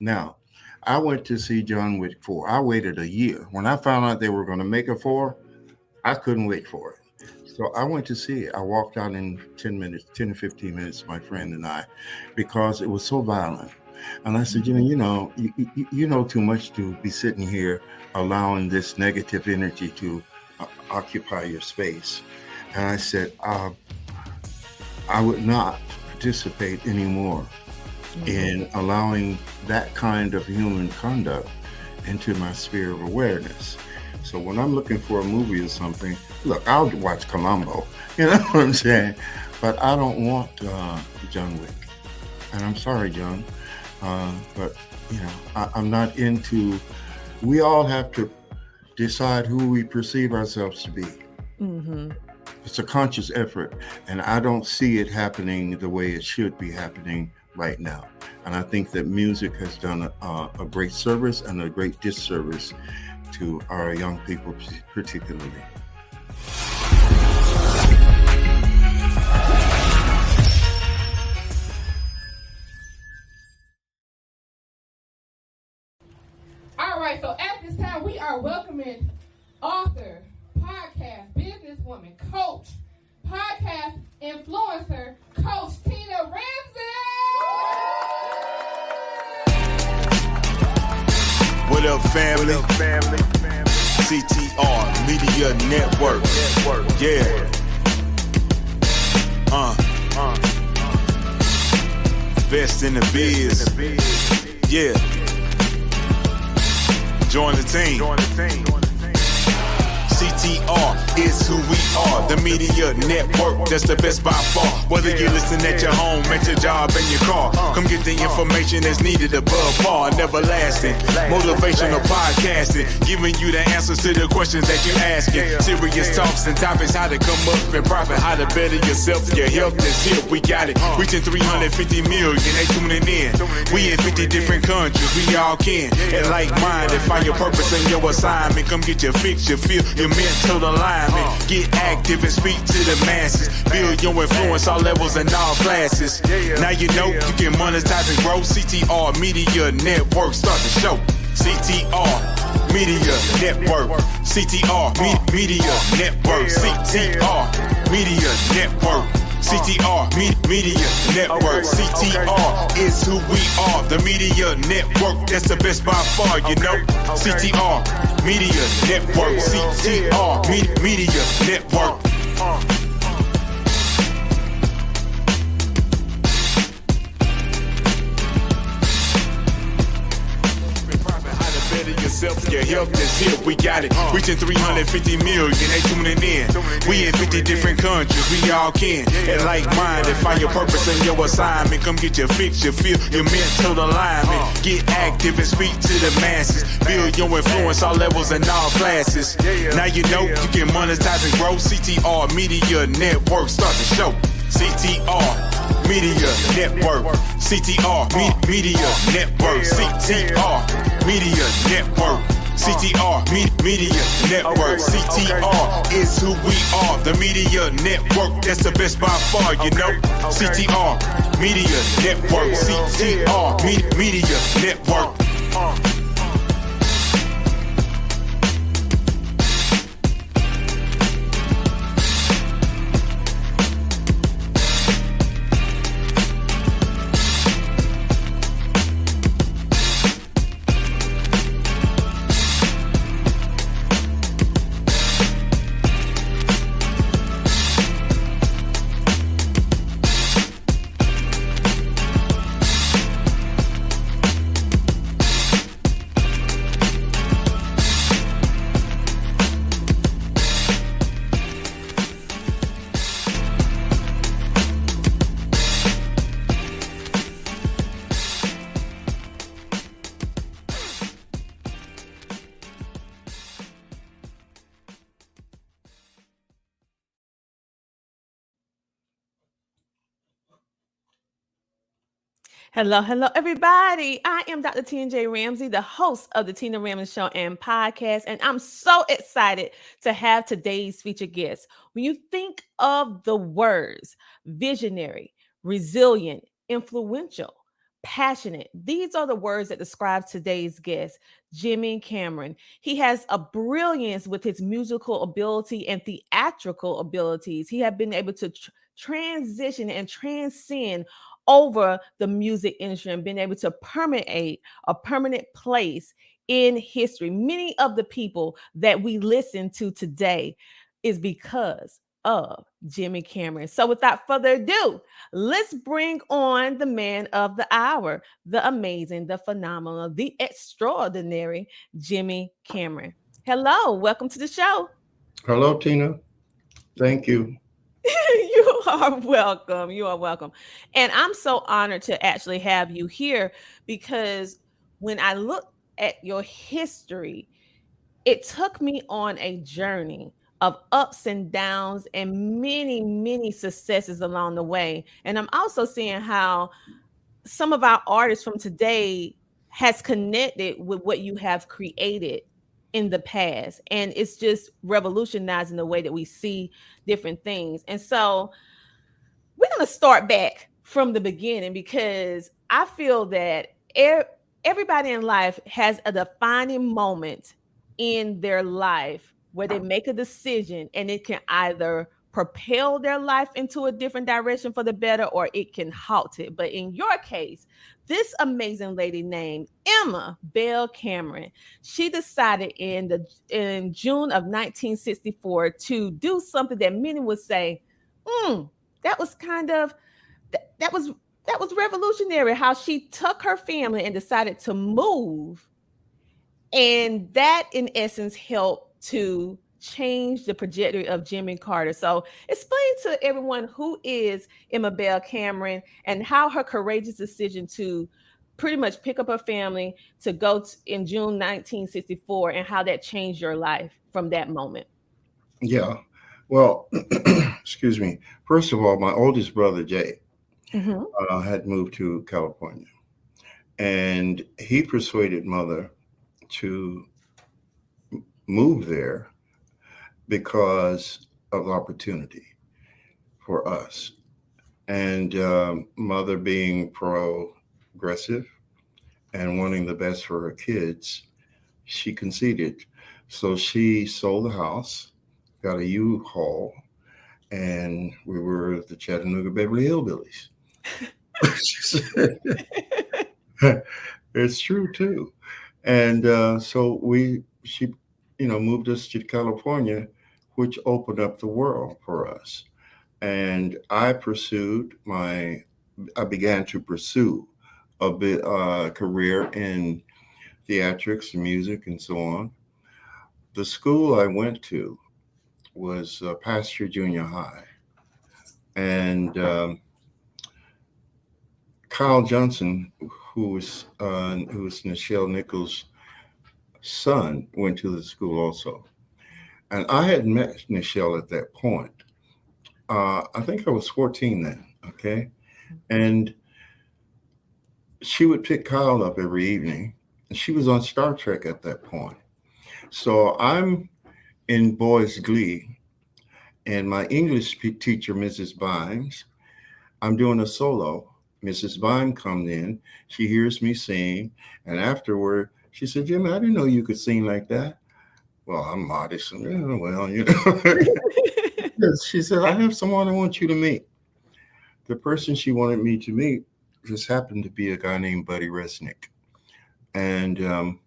Now, I went to see John Wick 4. I waited a year. When I found out they were going to make a 4, I couldn't wait for it. So I went to see it. I walked out in 10 minutes, 10 or 15 minutes, my friend and I, because it was so violent. And I said, you know too much to be sitting here allowing this negative energy to occupy your space. And I said, I would not participate anymore in allowing that kind of human conduct into my sphere of awareness. So when I'm looking for a movie or something, look, I'll watch Columbo, you know what I'm saying? But I don't want John Wick. And I'm sorry, John, but I'm not into, we all have to decide who we perceive ourselves to be. Mm-hmm. It's a conscious effort, and I don't see it happening the way it should be happening right now. And I think that music has done a great service and a great disservice to our young people, particularly. All right, so at this time, we are welcoming author, podcast, businesswoman, coach, podcast influencer, Coach Tina Ramsay. What up, family? CTR Media Network. Yeah. Best in the biz. Yeah. Join the team. CTR is who we are, the media network, that's the best by far. Whether you listen at your home, at your job, in your car, come get the information that's needed above par. Never lasting, motivational podcasting, giving you the answers to the questions that you're asking. Serious talks and topics, how to come up and profit, how to better yourself, your health is here, we got it. Reaching 350 million, they tuning in. We in 50 different countries, we all can. And like minded, find your purpose and your assignment. Come get your fix, your feel, your mental alignment. Get active and speak to the masses. Build your influence, all levels and all classes. Now you know you can monetize and grow. CTR Media Network, start the show. CTR Media Network. CTR Media Network. CTR Media Network. CTR Media Network. CTR is who we are. The Media Network, that's the best by far, you know. CTR Media Network. CTR Media Network. Your health is here, we got it. Reaching 350 million, they tuning in. We in 50 different countries, we all can. And like minded, find your purpose and your assignment. Come get your fix, your feel, your mental alignment. Get active and speak to the masses. Build your influence, all levels and all classes. Now you know you can monetize and grow. CTR Media Network, start the show. CTR Media Network. CTR Media Network. CTR Media Network. CTR Media Network. CTR is who we are. The Media Network, that's the best by far, you know. CTR Media Network. CTR Media Network. Hello, everybody. I am Dr. Tina Ramsay, the host of the Tina Ramsay Show and podcast, and I'm so excited to have today's featured guest. When you think of the words visionary, resilient, influential, passionate. These are the words that describe today's guest, Jimmie Cameron. He has a brilliance with his musical ability and theatrical abilities. He has been able to transition and transcend over the music industry and been able to permeate a permanent place in history. Many of the people that we listen to today is because of Jimmie Cameron. So without further ado, let's bring on the man of the hour, the amazing, the phenomenal, the extraordinary Jimmie Cameron. Hello, welcome to the show. Hello, Tina. Thank you. You are welcome. You are welcome. And I'm so honored to actually have you here because when I look at your history, it took me on a journey of ups and downs and many, many successes along the way. And I'm also seeing how some of our artists from today has connected with what you have created in the past. And it's just revolutionizing the way that we see different things. And so we're going to start back from the beginning because I feel that everybody in life has a defining moment in their life where they make a decision and it can either propel their life into a different direction for the better or it can halt it. But in your case, this amazing lady named Emma Bell Cameron, she decided in June of 1964 to do something that many would say, that was kind of that was revolutionary, how she took her family and decided to move, and that in essence helped to change the trajectory of Jimmy Carter. So explain to everyone who is Emma Bell Cameron and how her courageous decision to pretty much pick up her family to go in June 1964 and how that changed your life from that moment. Yeah. Well, excuse me. First of all, my oldest brother, Jay, had moved to California. And he persuaded mother to move there because of opportunity for us. And mother being progressive and wanting the best for her kids, she conceded. So she sold the house, got a U-Haul, and we were the Chattanooga Beverly Hillbillies. It's true too. And so she moved us to California, which opened up the world for us. And I began to pursue a bit career in theatrics and music and so on. The school I went to was Pasture Junior High. And Kyle Johnson, who was Nichelle Nicoles' son, went to the school also. And I had met Nichelle at that point. I think I was 14 then, okay? And she would pick Kyle up every evening. And she was on Star Trek at that point. So I'm in Boys Glee, and my English teacher, Mrs. Bynes, I'm doing a solo. Mrs. Bynes comes in, she hears me sing, and afterward, she said, Jimmy, I didn't know you could sing like that. Well, I'm modest. And, She said, I have someone I want you to meet. The person she wanted me to meet just happened to be a guy named Buddy Resnick. And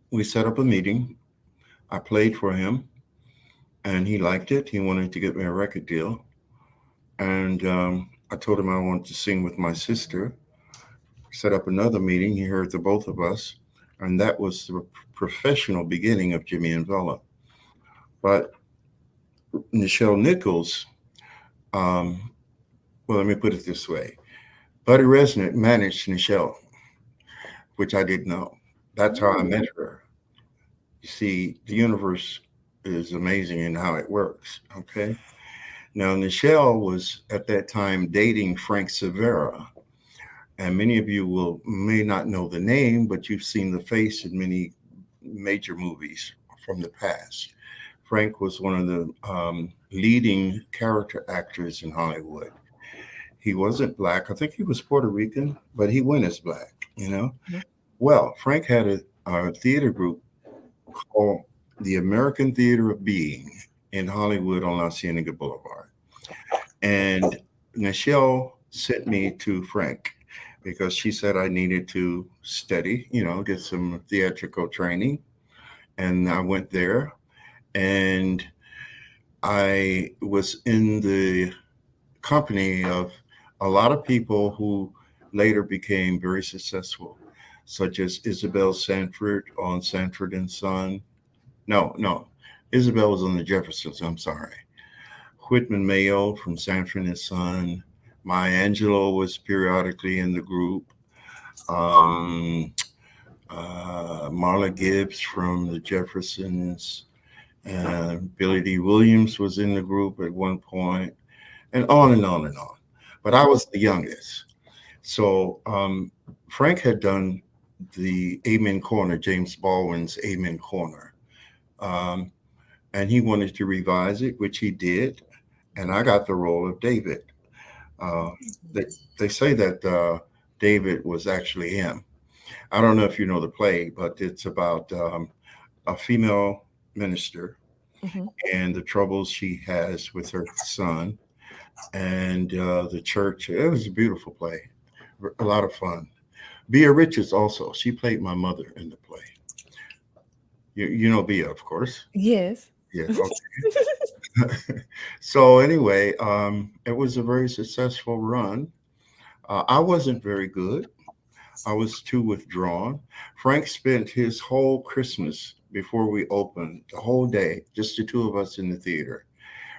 we set up a meeting. I played for him, and he liked it. He wanted to get me a record deal. And I told him I wanted to sing with my sister. Set up another meeting. He heard the both of us. And that was the professional beginning of Jimmy and Bella. But Nichelle Nicoles, well, let me put it this way. Buddy Resnick managed Nichelle, which I didn't know. That's how I met her. You see, the universe is amazing in how it works, okay? Now, Nichelle was at that time dating Frank Silvera. And many of you may not know the name, but you've seen the face in many major movies from the past. Frank was one of the leading character actors in Hollywood. He wasn't black. I think he was Puerto Rican, but he went as black, you know. Mhm. Well, Frank had a theater group called the American Theater of Being in Hollywood on La Cienega Boulevard. And Nichelle sent me to Frank because she said I needed to study, you know, get some theatrical training. And I went there, and I was in the company of a lot of people who later became very successful, such as Isabel Sanford on Sanford and Son. No, Isabel was on the Jeffersons. I'm sorry. Whitman Mayo from Sanford and Son. Maya Angelou was periodically in the group. Um, Marla Gibbs from the Jeffersons. And Billy D. Williams was in the group at one point, and on and on and on. But I was the youngest. So Frank had done the Amen Corner, James Baldwin's Amen Corner. And he wanted to revise it, which he did. And I got the role of David. They say that David was actually him. I don't know if you know the play, but it's about a female minister and the troubles she has with her son and the church. It was a beautiful play, a lot of fun. Bea Richards also, she played my mother in the play. You know Bea, of course. Yes. Yeah. Okay. So anyway, it was a very successful run. I wasn't very good. I was too withdrawn. Frank spent his whole Christmas before we opened, the whole day, just the two of us in the theater,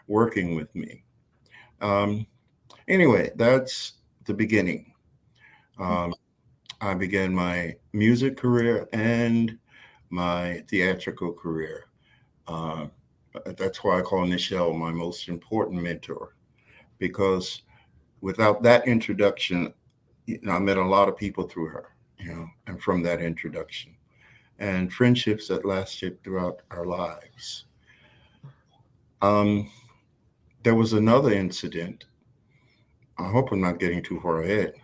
working with me. Anyway, that's the beginning. I began my music career and my theatrical career. That's why I call Nichelle my most important mentor, because without that introduction, I met a lot of people through her, and from that introduction, and friendships that lasted throughout our lives. There was another incident. I hope I'm not getting too far ahead.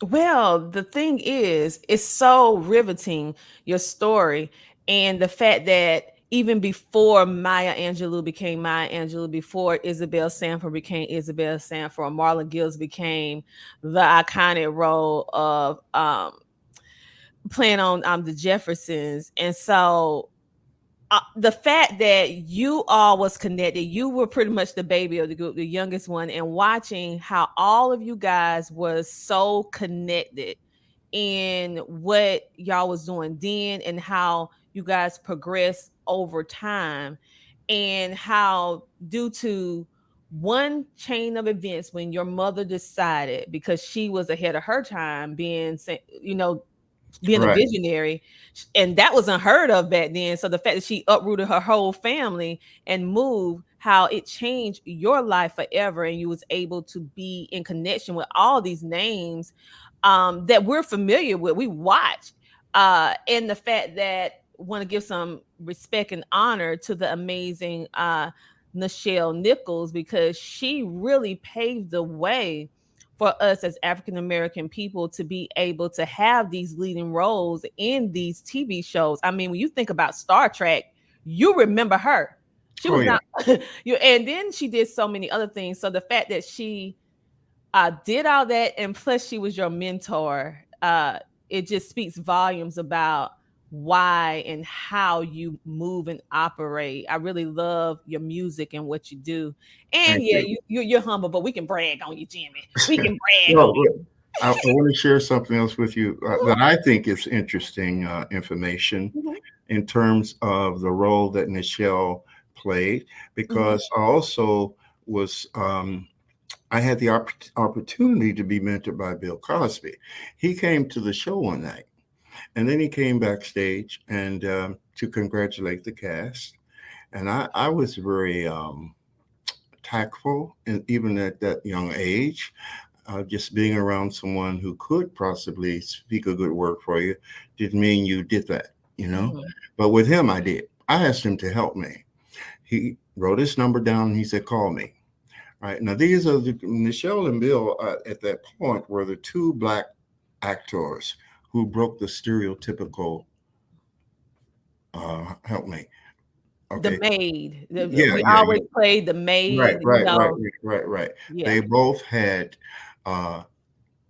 Well, the thing is, it's so riveting, your story, and the fact that even before Maya Angelou became Maya Angelou, before Isabel Sanford became Isabel Sanford, Marlon Gibbs became the iconic role of playing on the Jeffersons. And so the fact that you all was connected, you were pretty much the baby of the group, the youngest one, and watching how all of you guys was so connected in what y'all was doing then and how you guys progressed over time, and how due to one chain of events when your mother decided, because she was ahead of her time being being a Right. visionary, and that was unheard of back then. So the fact that she uprooted her whole family and moved, how it changed your life forever, and you was able to be in connection with all these names that we're familiar with, we watch, and the fact that want to give some respect and honor to the amazing Nichelle Nicoles, because she really paved the way for us as African American people to be able to have these leading roles in these TV shows. I mean, when you think about Star Trek, you remember her. She was not you, and then she did so many other things. So the fact that she did all that, and plus she was your mentor, it just speaks volumes about why and how you move and operate. I really love your music and what you do. And Thank yeah, you. you're humble, but we can brag on you, Jimmie. We can brag Well, on you. I want to share something else with you that I think is interesting information in terms of the role that Nichelle played, because I also was I had the opportunity to be mentored by Bill Cosby. He came to the show one night, and then he came backstage and to congratulate the cast. And I was very tactful, and even at that young age, just being around someone who could possibly speak a good word for you didn't mean you did that. But with him, I did. I asked him to help me. He wrote his number down and he said, call me. Right now, these are Nichelle and Bill at that point were the two black actors who broke the stereotypical. Help me. Okay. The maid. Yeah, We yeah, yeah. always played the maid. Right. Yeah. They both had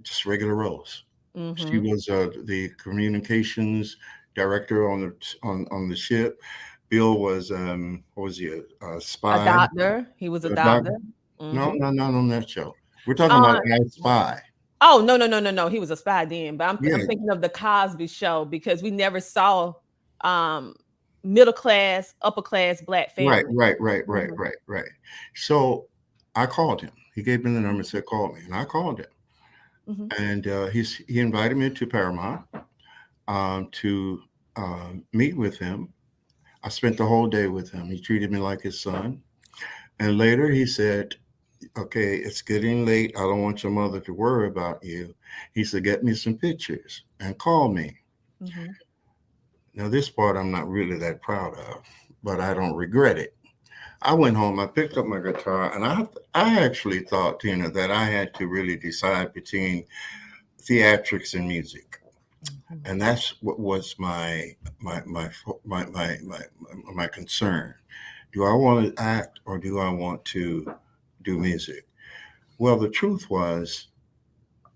just regular roles. She Mm-hmm. was the communications director on the ship. Bill was what was he, a A spy? doctor. He was a A doc- doctor. No, Mm-hmm. not on that show. We're talking about a spy. Oh, no. He was a spy then. But Yeah, I'm thinking of the Cosby Show because we never saw um middle class, upper class black right, family. right, right, right, Mhm. right, right. So I called him. He gave me the number and said, call me. And I called him. Mhm. And he invited me to Paramount to meet with him. I spent the whole day with him. He treated me like his son. And later he said, okay, it's getting late. I don't want your mother to worry about you. He said, get me some pictures and call me. Mhm. Now, this part I'm not really that proud of, but I don't regret it. I went home, I picked up my guitar, and I actually thought, Tina, that I had to really decide between theatrics and music. Mhm. And that's what was my concern. Do I want to act or do I want to do music? Well, the truth was,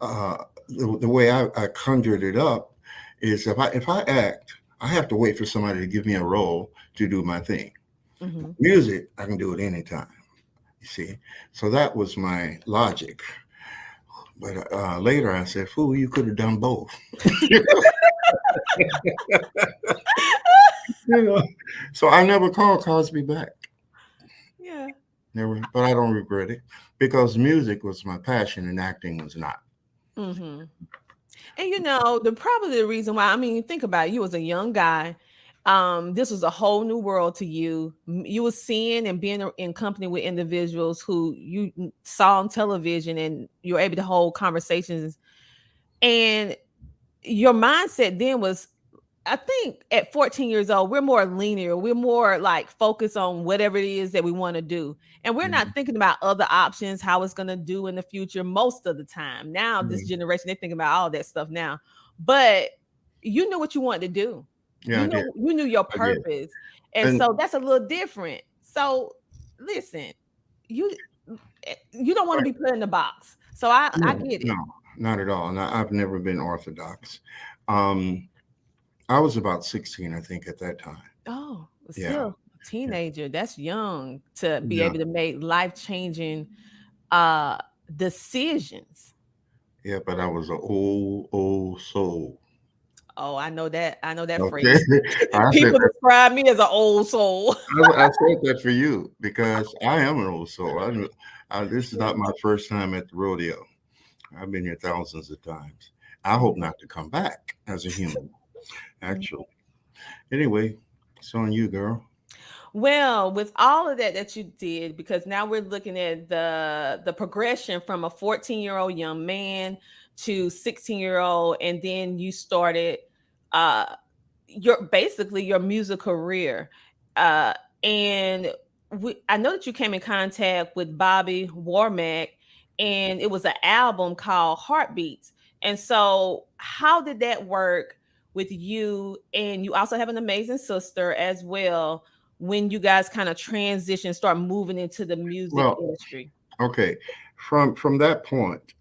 the way I conjured it up is if I act, I have to wait for somebody to give me a role to do my thing. Mhm. Music, I can do it anytime. You see, so that was my logic. But later I said, "Fool, you could have done both." You know, so I never called Cosby back. Yeah. Never, but I don't regret it because music was my passion and acting was not. Mhm. And probably the reason why, I mean, think about it, you was a young guy. This was a whole new world to you. You were seeing and being in company with individuals who you saw on television and you were able to hold conversations. And your mindset then was, I think at 14 years old, we're more linear. We're more like focused on whatever it is that we want to do. And we're not Mhm. thinking about other options, how it's going to do in the future most of the time. Now, this Mhm. generation, they think about all that stuff now. But you knew what you wanted to do. Yeah, I did. You knew your I did. purpose. And And so that's a little different. So listen, you you don't want to be put in the box. So I no, get no, it. not at all. And I've never been orthodox. Um, I was about 16, I think, at that time. Oh, Yeah, still a teenager. That's young to be yeah, able to make life-changing uh decisions. yeah. But I was an old soul. Oh, I know that. I know that Okay, phrase. I said People that. describe me as an old soul. I said that for you because I am an old soul. This is not my first time at the rodeo. I've been here thousands of times. I hope not to come back as a human. Actually, anyway, it's on you, girl. Well, with all of that you did, because now we're looking at the progression from a 14-year-old young man to 16-year-old, and then you started uh your music career. Uh and I know that you came in contact with Bobby Womack, and it was an album called Heartbeats. And so how did that work with you? And you also have an amazing sister as well, when you guys kind of transition, start moving into the music Well, industry. okay. From that point,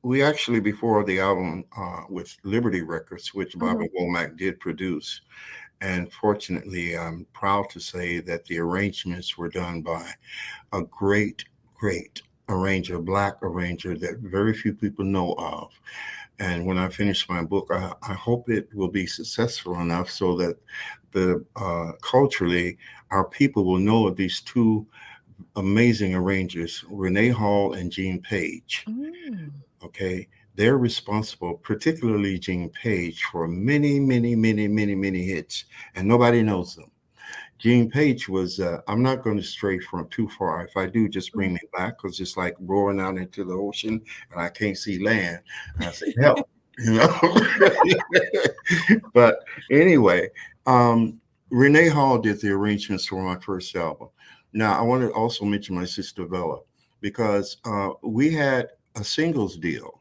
we actually before the album with Liberty Records, which Mhm. Bobby Womack did produce, and fortunately, I'm proud to say that the arrangements were done by a great arranger, black arranger that very few people know of. And when I finish my book, I hope it will be successful enough so that the culturally our people will know of these two amazing arrangers, Renee Hall and Gene Page. Mm. Okay, they're responsible, particularly Gene Page, for many hits, and nobody knows them. Gene Page was, I'm not going to stray from too far. If I do, just bring me back because it's like roaring out into the ocean and I can't see land. And I say, help, you know. But anyway, Renee Hall did the arrangements for my first album. Now, I want to also mention my sister Bella, because we had a singles deal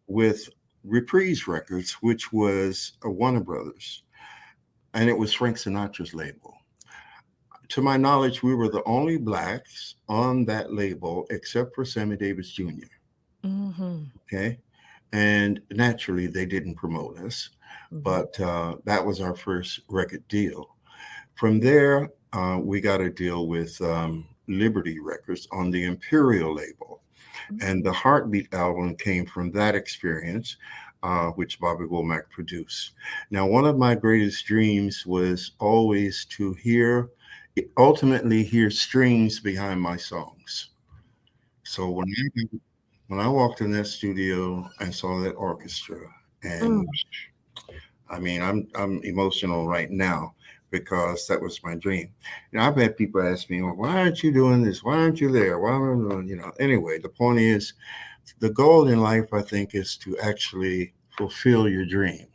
with Reprise Records, which was a Warner Brothers, and it was Frank Sinatra's label. To my knowledge, we were the only blacks on that label except for Sammy Davis Jr. Okay. And naturally, they didn't promote us, but that was our first record deal. From there, we got a deal with Liberty Records on the Imperial label. And the Heartbeat album came from that experience, which Bobby Womack produced. Now, one of my greatest dreams was always to ultimately hear strings behind my songs. So when I walked in that studio and saw that orchestra, and I mean, I'm emotional right now because that was my dream. I've had people ask me, well, why aren't you doing this? Why aren't you there? Why, anyway, the point is, the goal in life, I think, is to actually fulfill your dream.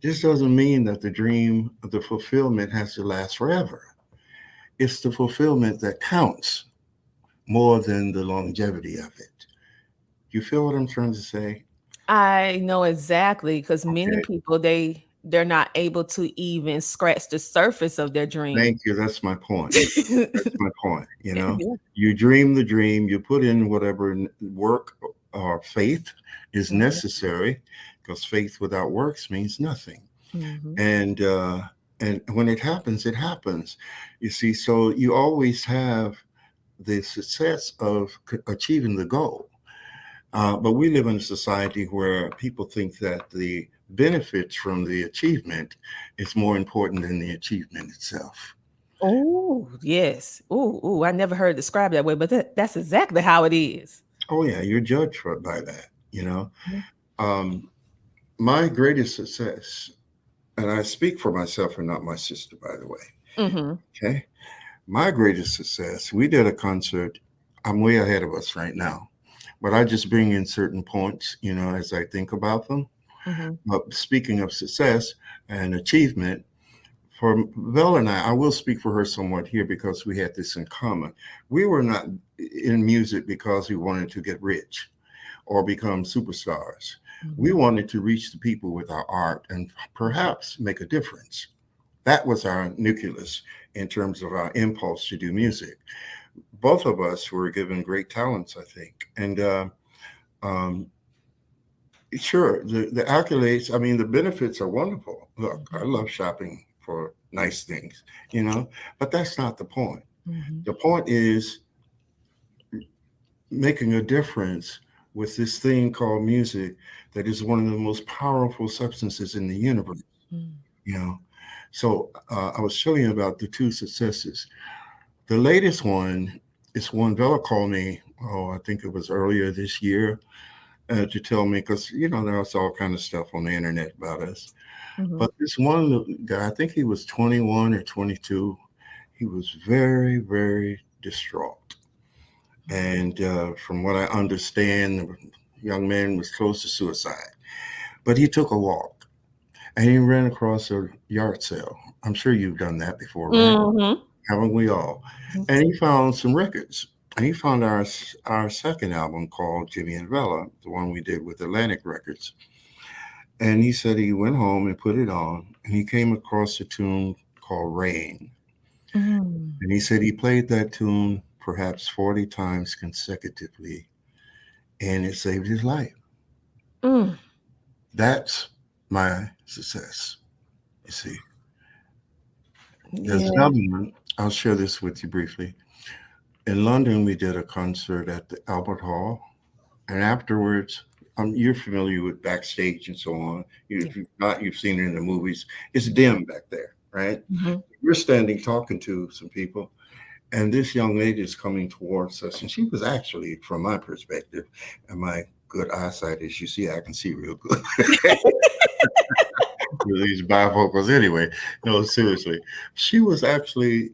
This doesn't mean that the fulfillment has to last forever. It's the fulfillment that counts more than the longevity of it. You feel what I'm trying to say? I know exactly, because many people, they're not able to even scratch the surface of their dream. Thank you. That's my point. That's my point. You dream the dream, you put in whatever work or faith is necessary, because faith without works means nothing. And when it happens, it happens. You see, so you always have the success of achieving the goal. But we live in a society where people think that the benefits from the achievement is more important than the achievement itself. Oh, yes. Oh, I never heard it described that way, but that's exactly how it is. Oh, yeah, you're judged by that, My greatest success, and I speak for myself and not my sister, by the way. Okay. My greatest success, we did a concert. I'm way ahead of us right now, but I just bring in certain points, as I think about them. But speaking of success and achievement, for Belle and I will speak for her somewhat here because we had this in common. We were not in music because we wanted to get rich or become superstars. We wanted to reach the people with our art and perhaps make a difference. That was our nucleus in terms of our impulse to do music. Both of us were given great talents, I think. And sure, the accolades, I mean, the benefits are wonderful. Look, I love shopping for nice things, but that's not the point. The point is making a difference with this thing called music that is one of the most powerful substances in the universe, So I was telling you about the two successes. The latest one is one Bella called me, I think it was earlier this year, to tell me, because, there's all kind of stuff on the internet about us. But this one guy, I think he was 21 or 22, he was very, very distraught. And from what I understand, the young man was close to suicide. But he took a walk and he ran across a yard sale. I'm sure you've done that before, right? Haven't we all? And he found some records. And he found our second album called Jimmie and Bella, the one we did with Atlantic Records. And he said he went home and put it on, and he came across a tune called Rain. And he said he played that tune perhaps 40 times consecutively, and it saved his life. That's my success, you see. There's another one. I'll share this with you briefly. In London, we did a concert at the Albert Hall, and afterwards, you're familiar with backstage and so on. If you've not, you've seen it in the movies. It's dim back there, right? We're standing talking to some people, and this young lady is coming towards us, and she was actually, from my perspective, and my good eyesight, as you see, I can see real good. With these bifocals anyway. No, seriously. She was actually,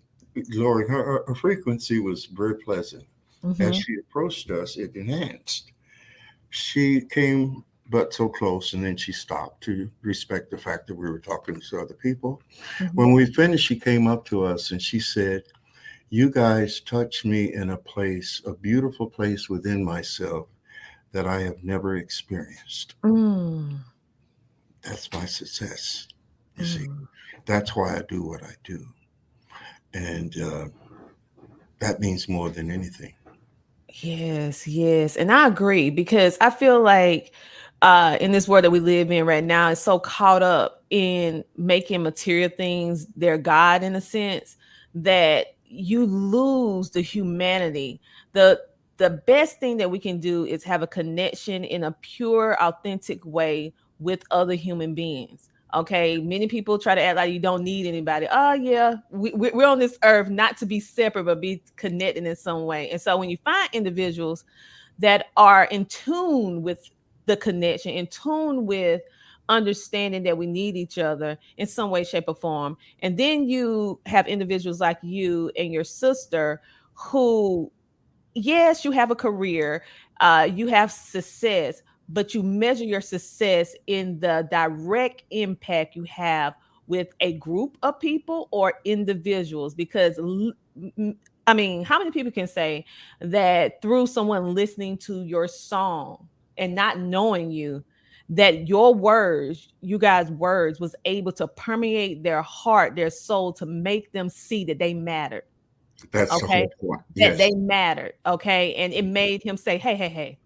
Lori, her frequency was very pleasant. As she approached us, it enhanced. She came but so close, and then she stopped to respect the fact that we were talking to other people. When we finished, she came up to us and she said, You guys touch me in a place, a beautiful place within myself that I have never experienced. Mm, That's my success. You see, mm. that's why I do what I do. And that means more than anything. Yes, yes. And I agree because I feel like in this world that we live in right now, it's so caught up in making material things their God in a sense that you lose the humanity. The the best thing that we can do is have a connection in a pure, authentic way with other human beings. Okay, many people try to act like you don't need anybody. Oh yeah, we're on this earth not to be separate, but be connected in some way. And so when you find individuals that are in tune with the connection, in tune with understanding that we need each other in some way, shape, or form, and then you have individuals like you and your sister who, yes, you have a career, you have success, but you measure your success in the direct impact you have with a group of people or individuals. Because, I mean, how many people can say that through someone listening to your song and not knowing you, that your words, you guys' words, was able to permeate their heart, their soul, to make them see that they mattered? That's the Okay. whole point. That Yes. they mattered. Okay. And it made him say, hey, hey, hey,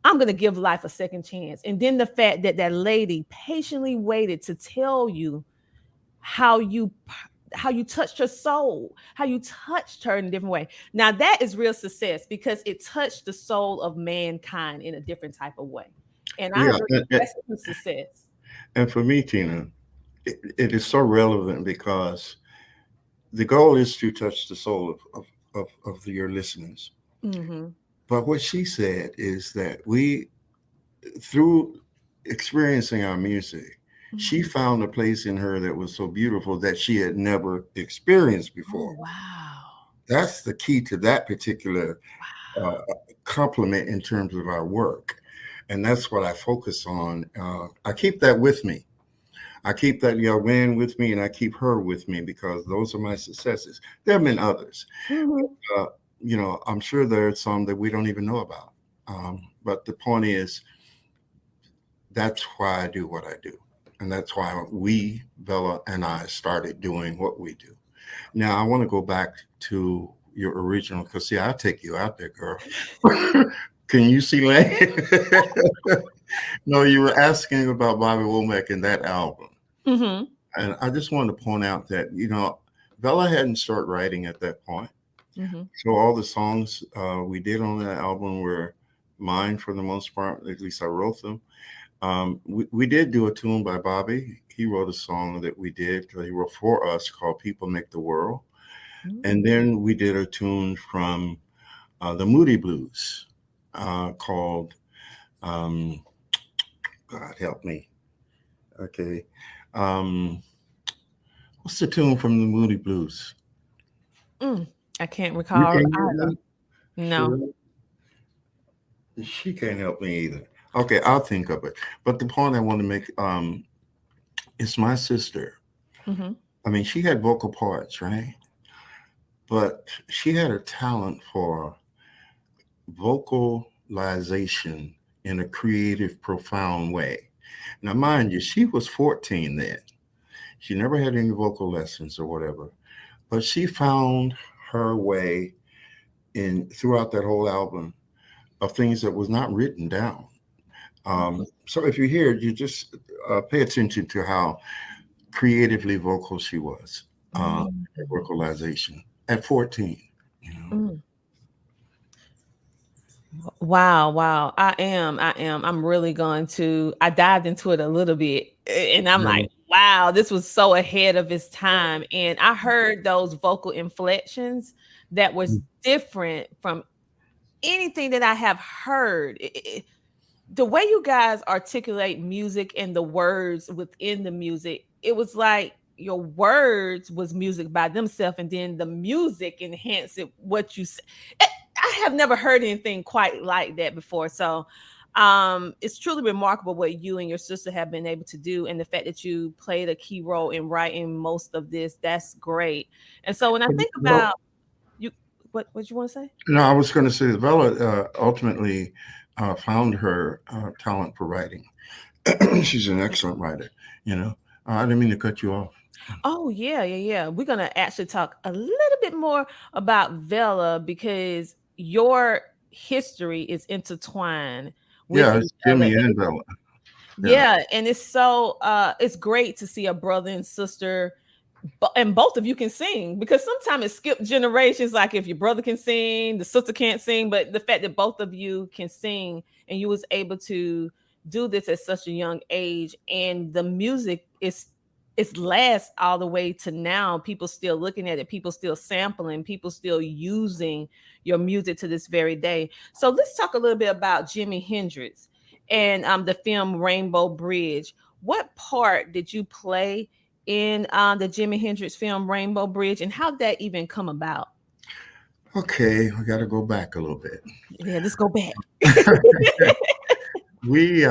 I'm going to give life a second chance. And then the fact that that lady patiently waited to tell you how you how you touched her soul, how you touched her in a different way. Now that is real success because it touched the soul of mankind in a different type of way. And I Yeah. agree, that's a success. And for me, Tina, it is so relevant because the goal is to touch the soul of your listeners. Mm-hmm. But what she said is that we, through experiencing our music, she Mm-hmm. found a place in her that was so beautiful that she had never experienced Oh, before. wow. That's the key to that particular uh, compliment in terms of our work. And that's what I focus on. I keep that with me. I keep that young man with me and I keep her with me because those are my successes. There have been others. Mm-hmm. Uh, I'm sure there are some that we don't even know about. But the point is, that's why I do what I do. And that's why we, Bella and I, started doing what we do. Now, I want to go back to your original, because see, I'll take you out there, girl. Can you see Lane? No, you were asking about Bobby Womack and that album. Mm-hmm. And I just wanted to point out that, Bella hadn't started writing at that point. Mm-hmm. So all the songs we did on that album were mine for the most part. At least I wrote them. We did do a tune by Bobby. He wrote a song that we did. He wrote for us called "People Make the World," and then we did a tune from the Moody Blues called "God Help Me." Okay, um, what's the tune from the Moody Blues? I can't You recall can't help either. me. No. She can't help me either. Okay, I'll think of it. But the point I want to make is my sister. Mm-hmm. I mean, she had vocal parts, right? But she had a talent for vocalization in a creative, profound way. Now, mind you, she was 14 then. She never had any vocal lessons or whatever, but she found her way in throughout that whole album of things that was not written down. So if you hear it, you just pay attention to how creatively vocal she was, Mm. vocalization at 14. You know, Mm. Wow, wow. I'm really going to, I dived into it a little bit and I'm like, yeah. wow, this was so ahead of its time. And I heard those vocal inflections that was different from anything that I have heard. The way you guys articulate music and the words within the music, it was like your words was music by themselves, and then the music enhanced it what you say. I have never heard anything quite like that before. So it's truly remarkable what you and your sister have been able to do, and the fact that you played a key role in writing most of this. That's great. And so when I think Well, about what you want to say? No, I was going to say Bella ultimately found her talent for writing. She's an excellent writer. You know, I didn't mean to cut you off. Oh yeah. We're gonna actually talk a little bit more about Vela because your history is intertwined with Yeah, each it's other. Jimmy and Bella. Yeah. Yeah, and it's so it's great to see a brother and sister and both of you can sing because sometimes it skips generations. Like if your brother can sing, the sister can't sing, but the fact that both of you can sing and you was able to do this at such a young age, and the music is it's lasts all the way to now. People still looking at it, people still sampling, people still using your music to this very day. So let's talk a little bit about Jimi Hendrix and the film Rainbow Bridge. What part did you play in the Jimi Hendrix film Rainbow Bridge, and how did that even come about? Okay, we got to go back a little bit. Yeah, let's go back. We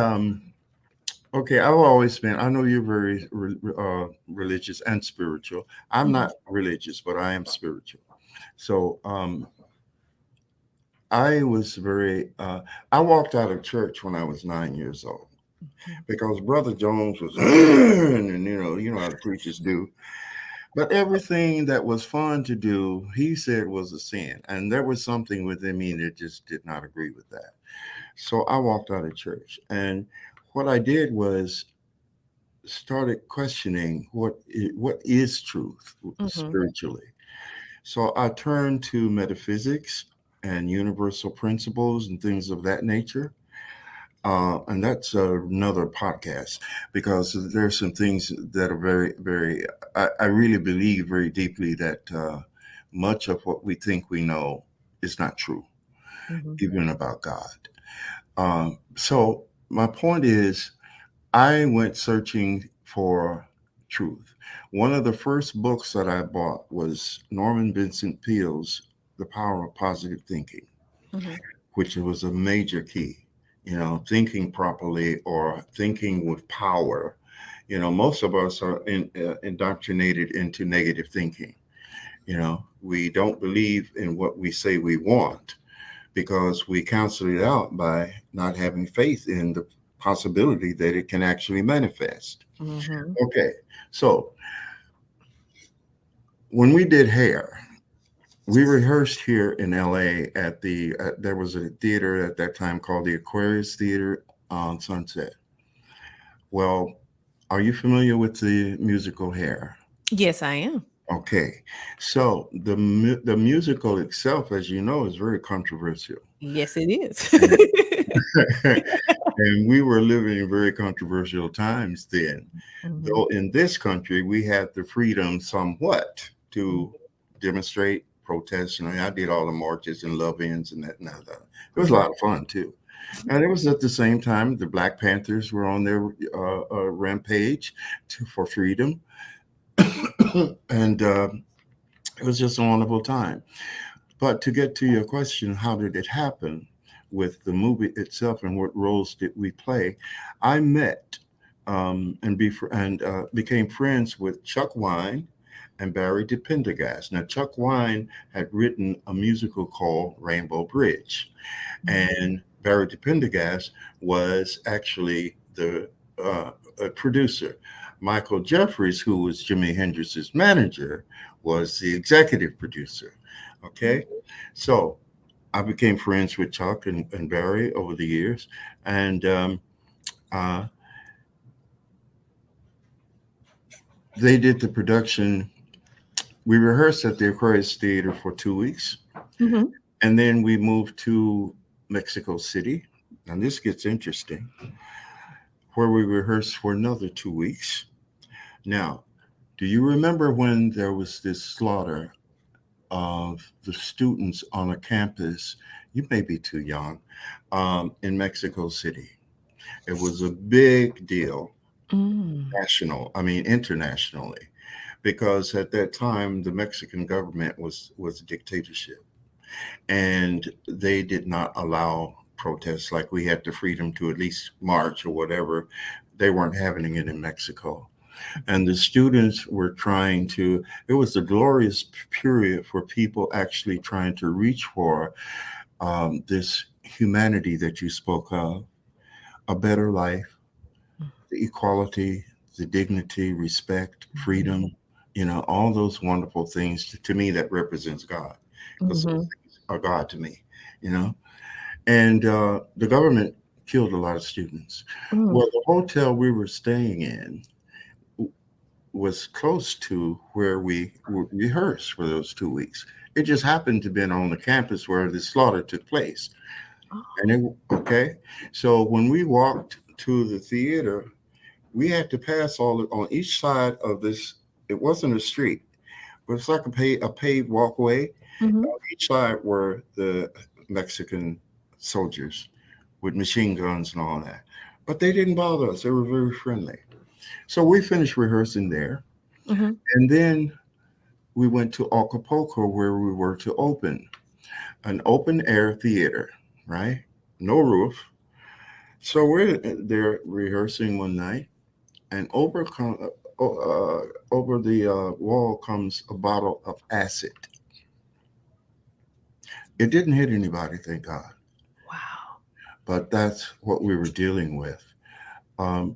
Okay, I've always been. I know you're very religious and spiritual. I'm not religious, but I am spiritual. So I was very. I walked out of church when I was 9 years old because Brother Jones was, and you know how the preachers do. But everything that was fun to do, he said was a sin, and there was something within me that just did not agree with that. So I walked out of church, and what I did was started questioning what is truth spiritually. So I turned to metaphysics and universal principles and things of that nature. And that's another podcast because there's some things that are very, very, I really believe very deeply that much of what we think we know is not true, even about God. So my point is, I went searching for truth. One of the first books that I bought was Norman Vincent Peale's The Power of Positive Thinking, which was a major key. You know, thinking properly or thinking with power. You know, most of us are indoctrinated into negative thinking. You know, we don't believe in what we say we want because we cancel it out by not having faith in the possibility that it can actually manifest. Okay, so when we did hair, we rehearsed here in LA at there was a theater at that time called the Aquarius Theater on Sunset. Well, are you familiar with the musical Hair? Yes, I am. Okay, so the musical itself, as you know, is very controversial. Yes, it is. And we were living in very controversial times then. Though in this country, we had the freedom somewhat to demonstrate, protest. You know, I did all the marches and love-ins and that and that. It was a lot of fun too. And it was at the same time the Black Panthers were on their rampage for freedom. And it was just a wonderful time. But to get to your question, how did it happen with the movie itself and what roles did we play? I met and became friends with Chuck Wine and Barry DePendergast. Now, Chuck Wine had written a musical called Rainbow Bridge, and Barry DePendergast was actually the producer. Michael Jeffries, who was Jimi Hendrix's manager, was the executive producer. Okay, so I became friends with Chuck and Barry over the years, and they did the production. We rehearsed at the Aquarius Theater for 2 weeks, and then we moved to Mexico City, and this gets interesting, where we rehearsed for another 2 weeks. Now, do you remember when there was this slaughter of the students on a campus? You may be too young, in Mexico City. It was a big deal, internationally, because at that time the Mexican government was a dictatorship, and they did not allow protests like we had the freedom to at least march or whatever. They weren't having it in Mexico. And the students were trying to, it was a glorious period for people actually trying to reach for this humanity that you spoke of, a better life, the equality, the dignity, respect, freedom, all those wonderful things to me that represents God, because those things are God to me, you know. And the government killed a lot of students. Well, the hotel we were staying in was close to where we rehearsed for those 2 weeks. It just happened to be on the campus where the slaughter took place. Okay. So when we walked to the theater, we had to pass on each side of this. It wasn't a street, but it's like a paved walkway. On each side were the Mexican soldiers with machine guns and all that. But they didn't bother us. They were very friendly. So we finished rehearsing there. And then we went to Acapulco, where we were to open an open air theater, right? No roof. So we're there rehearsing one night, and over the wall comes a bottle of acid. It didn't hit anybody, thank God. Wow. But that's what we were dealing with.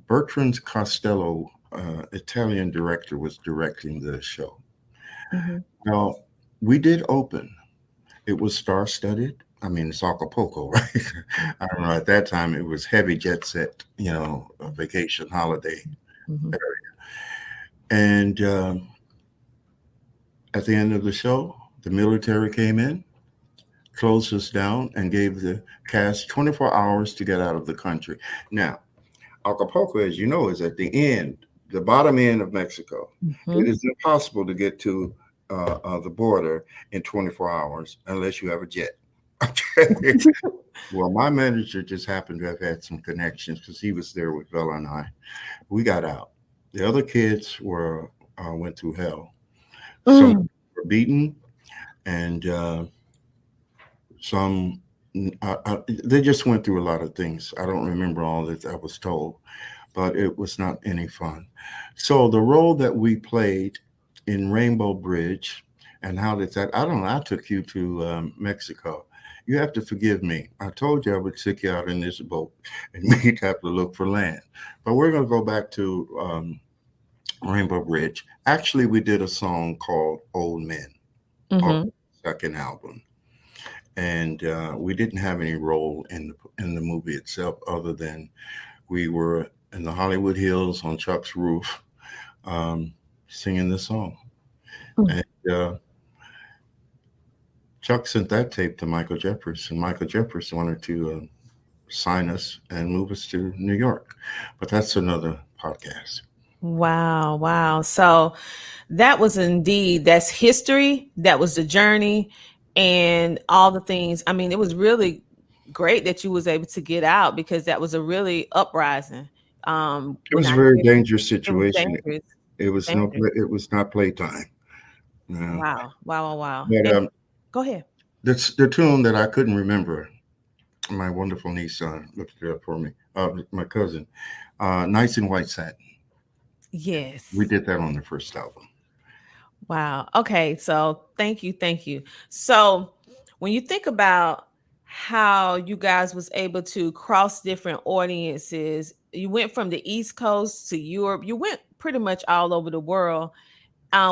Bertrand Costello, Italian director, was directing the show. Now, we did open. It was star-studded. I mean, it's Acapulco, right? I don't know. At that time, it was heavy jet set, a vacation holiday area. And at the end of the show, the military came in, closed us down, and gave the cast 24 hours to get out of the country. Now, Acapulco, as you know, is at the end, the bottom end of Mexico. It is impossible to get to the border in 24 hours unless you have a jet. Well, my manager just happened to have had some connections because he was there with Bella and I. We got out. The other kids went through hell. Some were beaten, and some they just went through a lot of things. I don't remember all that I was told, but it was not any fun. So the role that we played in Rainbow Bridge, and how did that? I don't know. I took you to Mexico. You have to forgive me. I told you I would take you out in this boat, and we'd have to look for land. But we're going to go back to Rainbow Bridge. Actually, we did a song called "Old Men," our second album. And we didn't have any role in the movie itself, other than we were in the Hollywood Hills on Chuck's roof, singing the song. And Chuck sent that tape to Michael Jeffers, and Michael Jeffers wanted to sign us and move us to New York. But that's another podcast. Wow. So that's history. That was the journey. And all the things. I mean, it was really great that you was able to get out, because that was a really uprising. It was a very dangerous situation. It was not playtime. Wow. But, go ahead. The tune that I couldn't remember, my wonderful niece looked it up for me. My cousin, "Nights in White Satin." Yes, we did that on the first album. Wow. Okay. So thank you. So when you think about how you guys was able to cross different audiences, you went from the East Coast to Europe, you went pretty much all over the world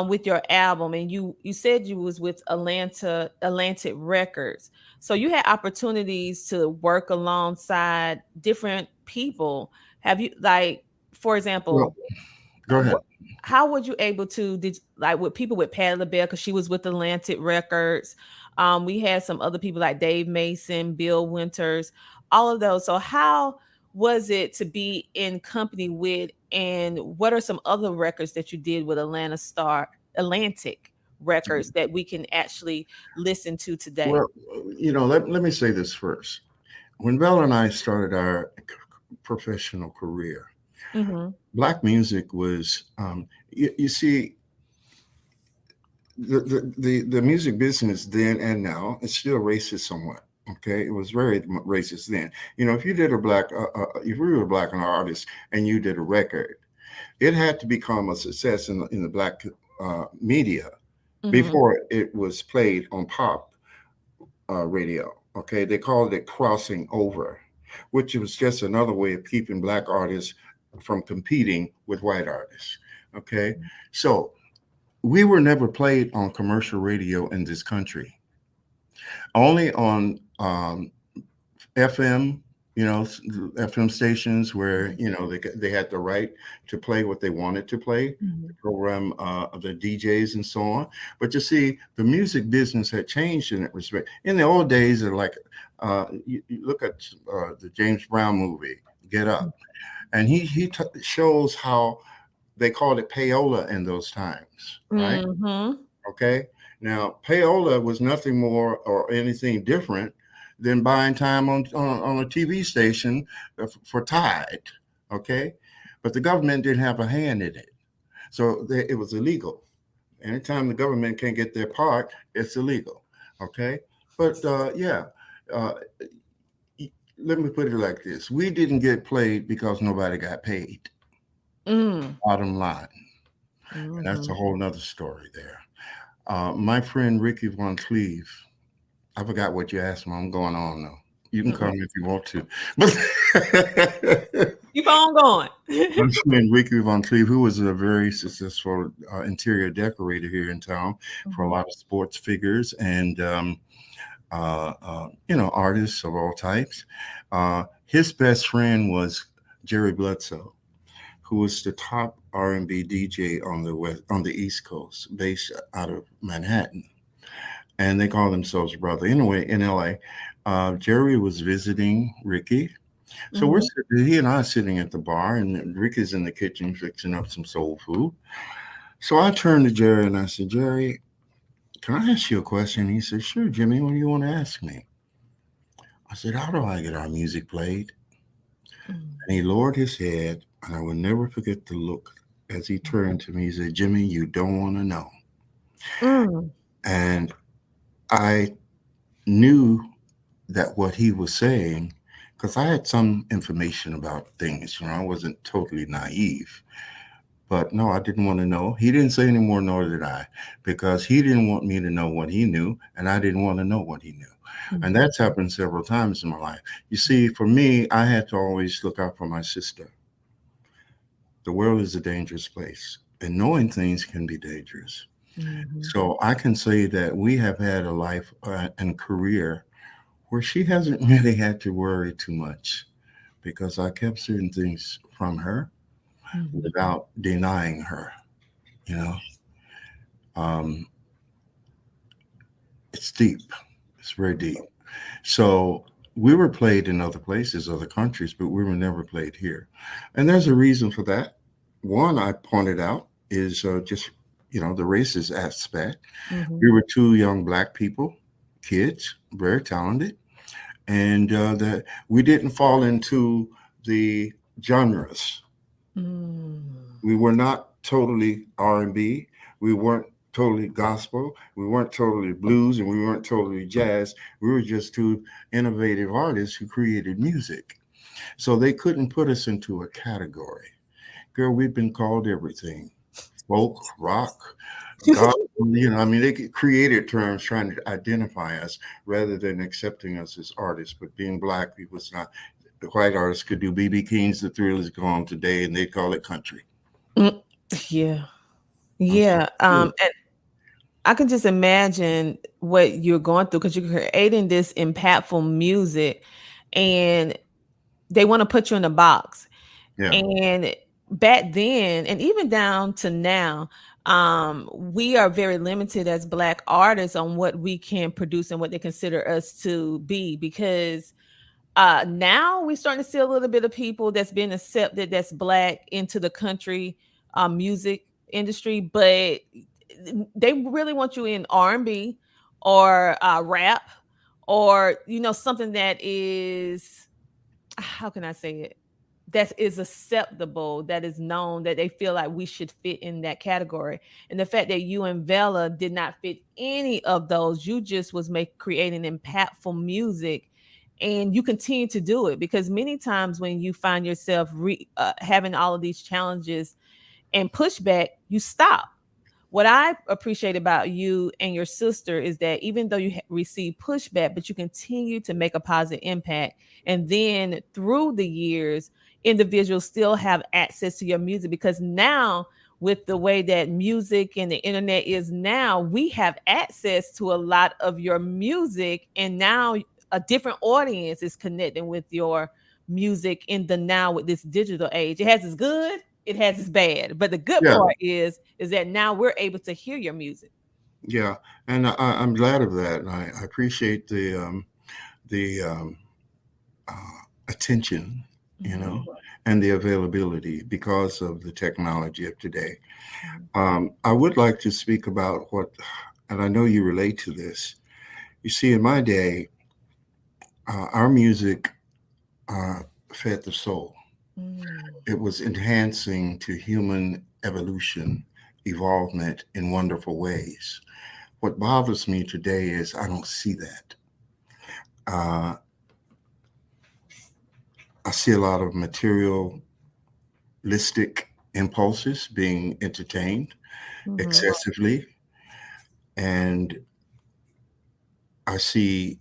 with your album, and you said you was with Atlantic Records. So you had opportunities to work alongside different people. Have you, like, for example, well, go ahead. How were you able to with people with Patti LaBelle, because she was with Atlantic Records? We had some other people like Dave Mason, Bill Winters, all of those. So how was it to be in company with, and what are some other records that you did with Atlantic Records that we can actually listen to today? Well, let me say this first. When Bell and I started our professional career, Black music was, you see, the music business then and now, it's still racist somewhat. Okay, it was very racist then. If you did if you were a Black artist and you did a record, it had to become a success in the black media Mhm. before it was played on pop radio. Okay, they called it crossing over, which was just another way of keeping black artists from competing with white artists. Okay, so we were never played on commercial radio in this country, only on FM, FM stations where, they had the right to play what they wanted to play, the program, the DJs and so on. But you see, the music business had changed in that respect. In the old days, like you look at the James Brown movie, Get Up, and he shows how they called it payola in those times, right? Mm-hmm. Okay. Now, payola was nothing more or anything different than buying time on a TV station for Tide. Okay. But the government didn't have a hand in it. So it was illegal. Anytime the government can't get their part, it's illegal. Okay. But let me put it like this. We didn't get played because nobody got paid. Bottom line. And that's a whole nother story there. My friend Ricky Von Cleve, I forgot what you asked me. I'm going on now. You can call me if you want to. But keep on going. My friend Ricky Von Cleve, who was a very successful interior decorator here in town for a lot of sports figures and artists of all types. His best friend was Jerry Bledsoe, who was the top R&B DJ on the East Coast, based out of Manhattan, and they call themselves brother. Anyway, in LA, Jerry was visiting Ricky, so he and I are sitting at the bar, and Ricky's in the kitchen fixing up some soul food. So I turned to Jerry and I said, "Jerry, can I ask you a question?" He said, "Sure, Jimmy. What do you want to ask me?" I said, "How do I get our music played?" And he lowered his head, and I will never forget the look as he turned to me. He said, "Jimmy, you don't want to know." And I knew that what he was saying, because I had some information about things, I wasn't totally naive. But no, I didn't want to know. He didn't say any more, nor did I, because he didn't want me to know what he knew, and I didn't want to know what he knew. And that's happened several times in my life. You see, for me, I had to always look out for my sister. The world is a dangerous place, and knowing things can be dangerous. So I can say that we have had a life and career where she hasn't really had to worry too much, because I kept certain things from her without denying her. It's deep. It's very deep. So we were played in other places, other countries, but we were never played here. And there's a reason for that. One I pointed out is just, the racist aspect. We were two young Black people, kids, very talented. And that we didn't fall into the genres. We were not totally R&B. We weren't totally gospel. We weren't totally blues, and we weren't totally jazz. We were just two innovative artists who created music. So they couldn't put us into a category. Girl, we've been called everything. Folk, rock, God, they created terms trying to identify us rather than accepting us as artists. But being Black, it was not. The white artists could do B.B. King's The Thrill Is Gone Today, and they'd call it country. Yeah. And I can just imagine what you're going through, because you're creating this impactful music and they want to put you in a box. Yeah. And back then, and even down to now, we are very limited as Black artists on what we can produce and what they consider us to be, because now we're starting to see a little bit of people that's been accepted that's Black into the country music industry, but they really want you in R&B or rap, or something that is, how can I say it, that is acceptable, that is known, that they feel like we should fit in that category. And the fact that you and Vella did not fit any of those, you just was creating impactful music, and you continue to do it, because many times when you find yourself having all of these challenges and pushback, you stop. What I appreciate about you and your sister is that even though you receive pushback, but you continue to make a positive impact. And then through the years, individuals still have access to your music, because now with the way that music and the internet is now, we have access to a lot of your music. And now a different audience is connecting with your music in the now with this digital age. It has its good, it has its bad, but the good part is that now we're able to hear your music. Yeah, and I'm glad of that. And I appreciate the attention, and the availability because of the technology of today. I would like to speak about and I know you relate to this. You see, in my day, our music fed the soul. It was enhancing to human evolution, evolvement in wonderful ways. What bothers me today is I don't see that. I see a lot of materialistic impulses being entertained excessively. And I see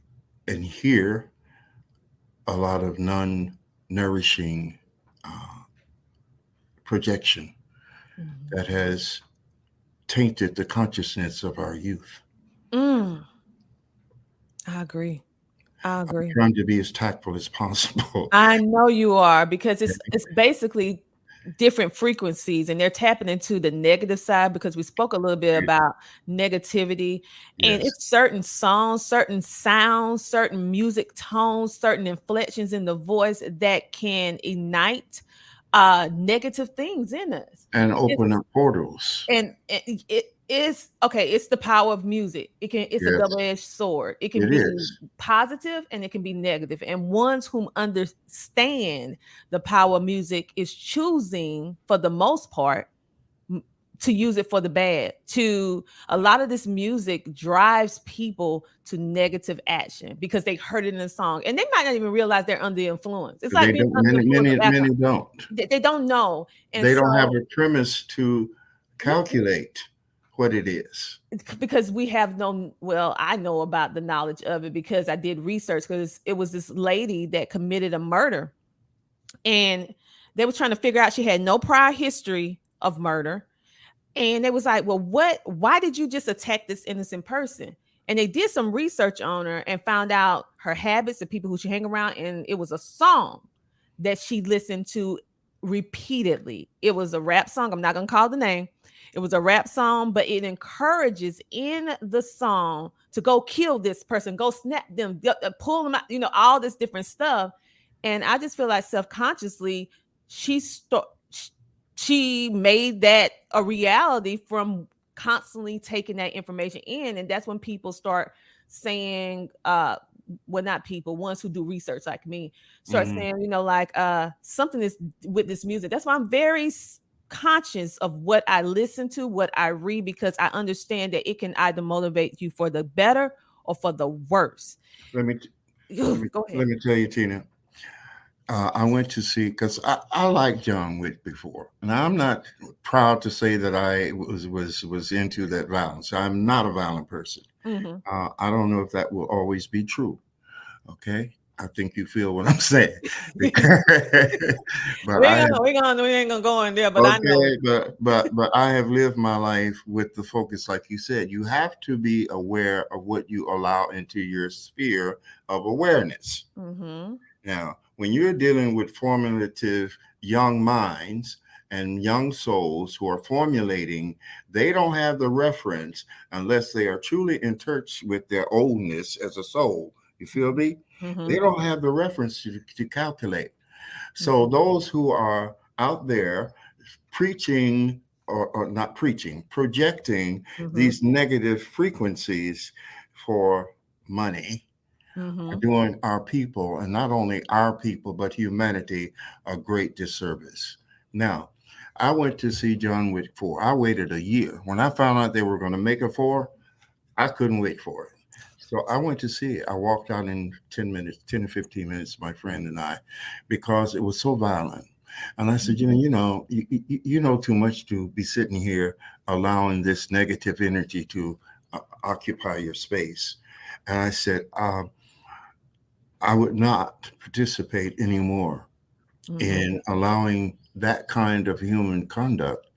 and hear a lot of non-nourishing projection that has tainted the consciousness of our youth. I agree. I'm trying to be as tactful as possible. I know you are, because it's basically different frequencies, and they're tapping into the negative side, because we spoke a little bit about negativity. And it's certain songs, certain sounds, certain music tones, certain inflections in the voice that can ignite negative things in us and open up portals. And it is okay. It's the power of music. It's a double-edged sword. It can be positive and it can be negative. And ones whom understand the power of music is choosing, for the most part, to use it for the bad. A lot of this music drives people to negative action because they heard it in a song, and they might not even realize they're under influence. It's like many don't. They don't know, and they don't have a premise to calculate what it is, because we have no. Well, I know about the knowledge of it because I did research, because it was this lady that committed a murder, and they were trying to figure out, she had no prior history of murder. And they was like, well, why did you just attack this innocent person? And they did some research on her and found out her habits, the people who she hang around. And it was a song that she listened to repeatedly. It was a rap song. I'm not going to call the name. It was a rap song, but it encourages in the song to go kill this person, go snap them, pull them out, all this different stuff. And I just feel like subconsciously she made that a reality from constantly taking that information in. And that's when people start saying, well, not people, ones who do research like me, start saying, something is with this music. That's why I'm very conscious of what I listen to, what I read, because I understand that it can either motivate you for the better or for the worse. Let me go ahead. Let me tell you, Tina. I went to see, because I liked John Wick before, and I'm not proud to say that I was into that violence. I'm not a violent person. I don't know if that will always be true. Okay, I think you feel what I'm saying. We ain't gonna go in there, but I know. But I have lived my life with the focus, like you said. You have to be aware of what you allow into your sphere of awareness. Now, when you're dealing with formulative young minds and young souls who are formulating, they don't have the reference unless they are truly in touch with their oldness as a soul. You feel me? They don't have the reference to calculate. So those who are out there preaching or not preaching, projecting these negative frequencies for money, are doing our people, and not only our people, but humanity, a great disservice. Now, I went to see John Wick 4. I waited a year. When I found out they were going to make a 4, I couldn't wait for it. So I went to see it. I walked out in 10 to 15 minutes, my friend and I, because it was so violent. And I said, you know, you know too much to be sitting here allowing this negative energy to occupy your space. And I said, I would not participate anymore in allowing that kind of human conduct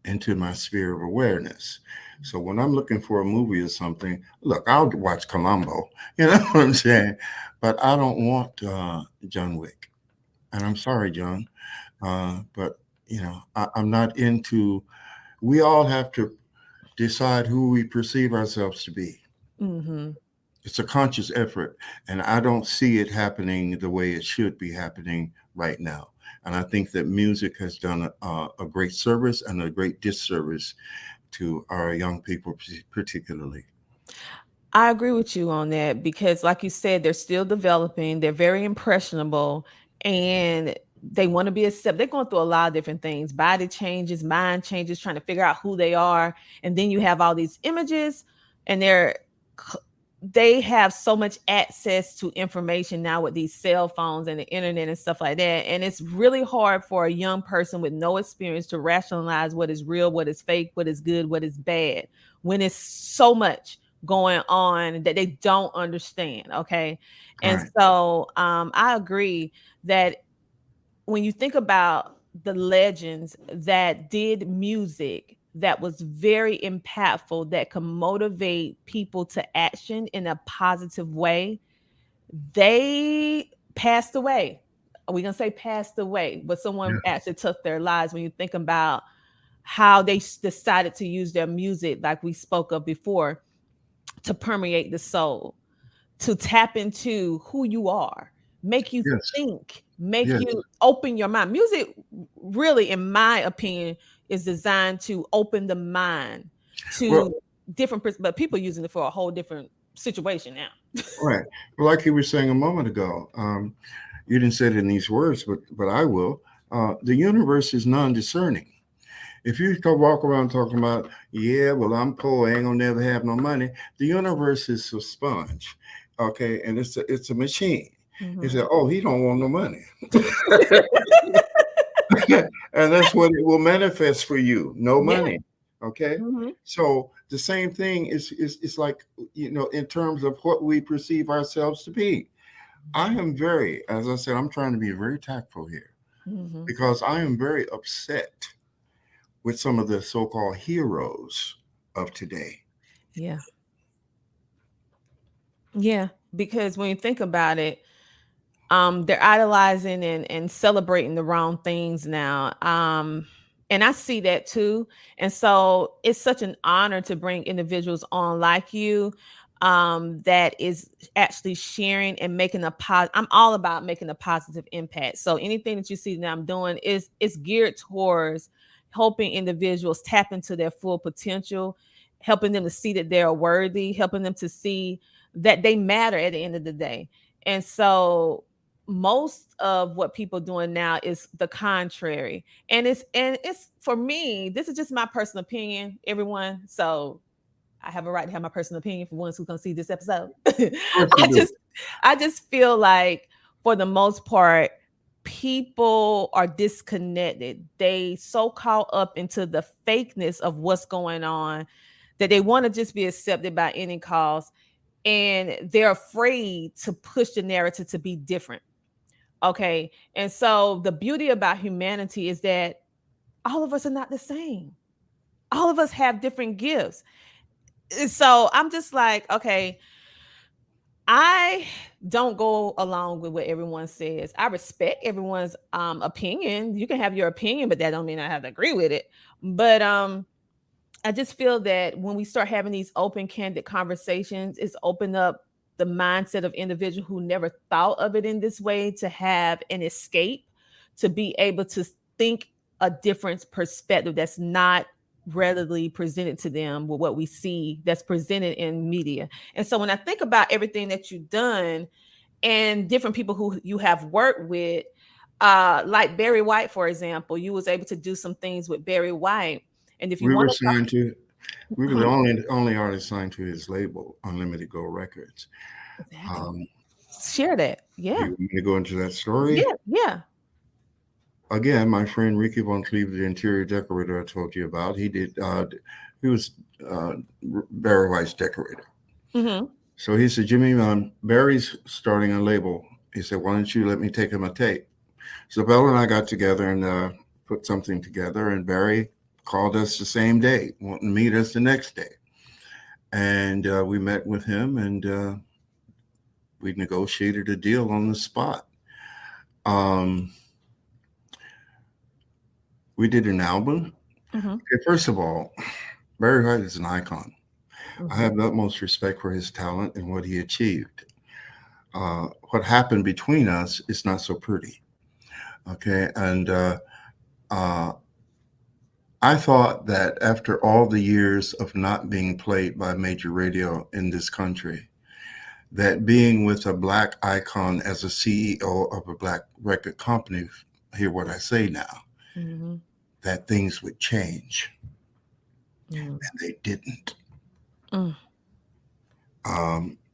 into my sphere of awareness. So when I'm looking for a movie or something, look, I'll watch Columbo, you know what I'm saying? But I don't want John Wick. And I'm sorry, John, but you know, I'm not into. We all have to decide who we perceive ourselves to be. Mm-hmm. It's a conscious effort, and I don't see it happening the way it should be happening right now. And I think that music has done a great service and a great disservice to our young people, particularly. I agree with you on that because, like you said, they're still developing. They're very impressionable, and they want to be accepted. They're going through a lot of different things: body changes, mind changes, trying to figure out who they are. And then you have all these images, and they have so much access to information now with these cell phones and the internet and stuff like that. And it's really hard for a young person with no experience to rationalize what is real, what is fake, what is good, what is bad, when it's so much going on that they don't understand. Okay. And Right. so I agree that when you think about the legends that did music that was very impactful, that could motivate people to action in a positive way, they passed away. Are we going to say passed away? But someone Yeah. actually took their lives when you think about how they decided to use their music, like we spoke of before, to permeate the soul, to tap into who you are, make you Yes. think, make Yes. you open your mind. Music, really, in my opinion, is designed to open the mind Well, to different, but people using it for a whole different situation now. right. Well, like you were saying a moment ago, you didn't say it in these words, but I will. The universe is non-discerning. If you go walk around talking about, yeah, well, I'm poor, I ain't gonna never have no money. The universe is a sponge, okay, and it's a machine. He said, oh, he don't want no money, and that's what it will manifest for you. No Yeah. money, okay. Mhm. So the same thing is like, you know, in terms of what we perceive ourselves to be. I am very, as I said, I'm trying to be very tactful here Mhm. because I am very upset with some of the so-called heroes of today. Yeah. Yeah. Because when you think about it, they're idolizing and celebrating the wrong things now. And I see that too. And so it's such an honor to bring individuals on like you, that is actually sharing and making I'm all about making a positive impact. So anything that you see that I'm doing is geared towards helping individuals tap into their full potential, helping them to see that they're worthy, helping them to see that they matter at the end of the day. And so most of what people doing now is the contrary. And it's for me, this is just my personal opinion, everyone. So I have a right to have my personal opinion for ones who's gonna see this episode. Of course you I do. just I just feel like for the most part, people are disconnected. They so caught up into the fakeness of what's going on that they want to just be accepted by any cause. And they're afraid to push the narrative to be different. Okay. And so the beauty about humanity is that all of us are not the same. All of us have different gifts. And so I'm just like, okay, I don't go along with what everyone says. I respect everyone's opinion. You can have your opinion, but that don't mean I have to agree with it. But I just feel that when we start having these open, candid conversations, it's opened up the mindset of individuals who never thought of it in this way to have an escape, to be able to think a different perspective that's not readily presented to them with what we see that's presented in media. And so when I think about everything that you've done and different people who you have worked with, like Barry White, for example, you was able to do some things with Barry White. And if you We were want to signed to. We were the talk, only artist signed to his label, Unlimited Gold Records. exactly. Um, Share that. do Yeah. you want me to go into that story? Yeah. Yeah. again, my friend Ricky Von Cleave, the interior decorator I told you about, he was Barry White's decorator. Mm-hmm. So he said, Jimmy, Barry's starting a label. He said, why don't you let me take him a tape? So Bell and I got together and put something together, and Barry called us the same day, wanting to meet us the next day. And we met with him, and we negotiated a deal on the spot. We did an album. Mm-hmm. Okay, first of all, Barry White is an icon. Mm-hmm. I have the utmost respect for his talent and what he achieved. What happened between us is not so pretty. Okay, and I thought that after all the years of not being played by major radio in this country, that being with a black icon as a CEO of a black record company, hear what I say now, Mm-hmm. that things would change. Mm-hmm. And they didn't. Mm.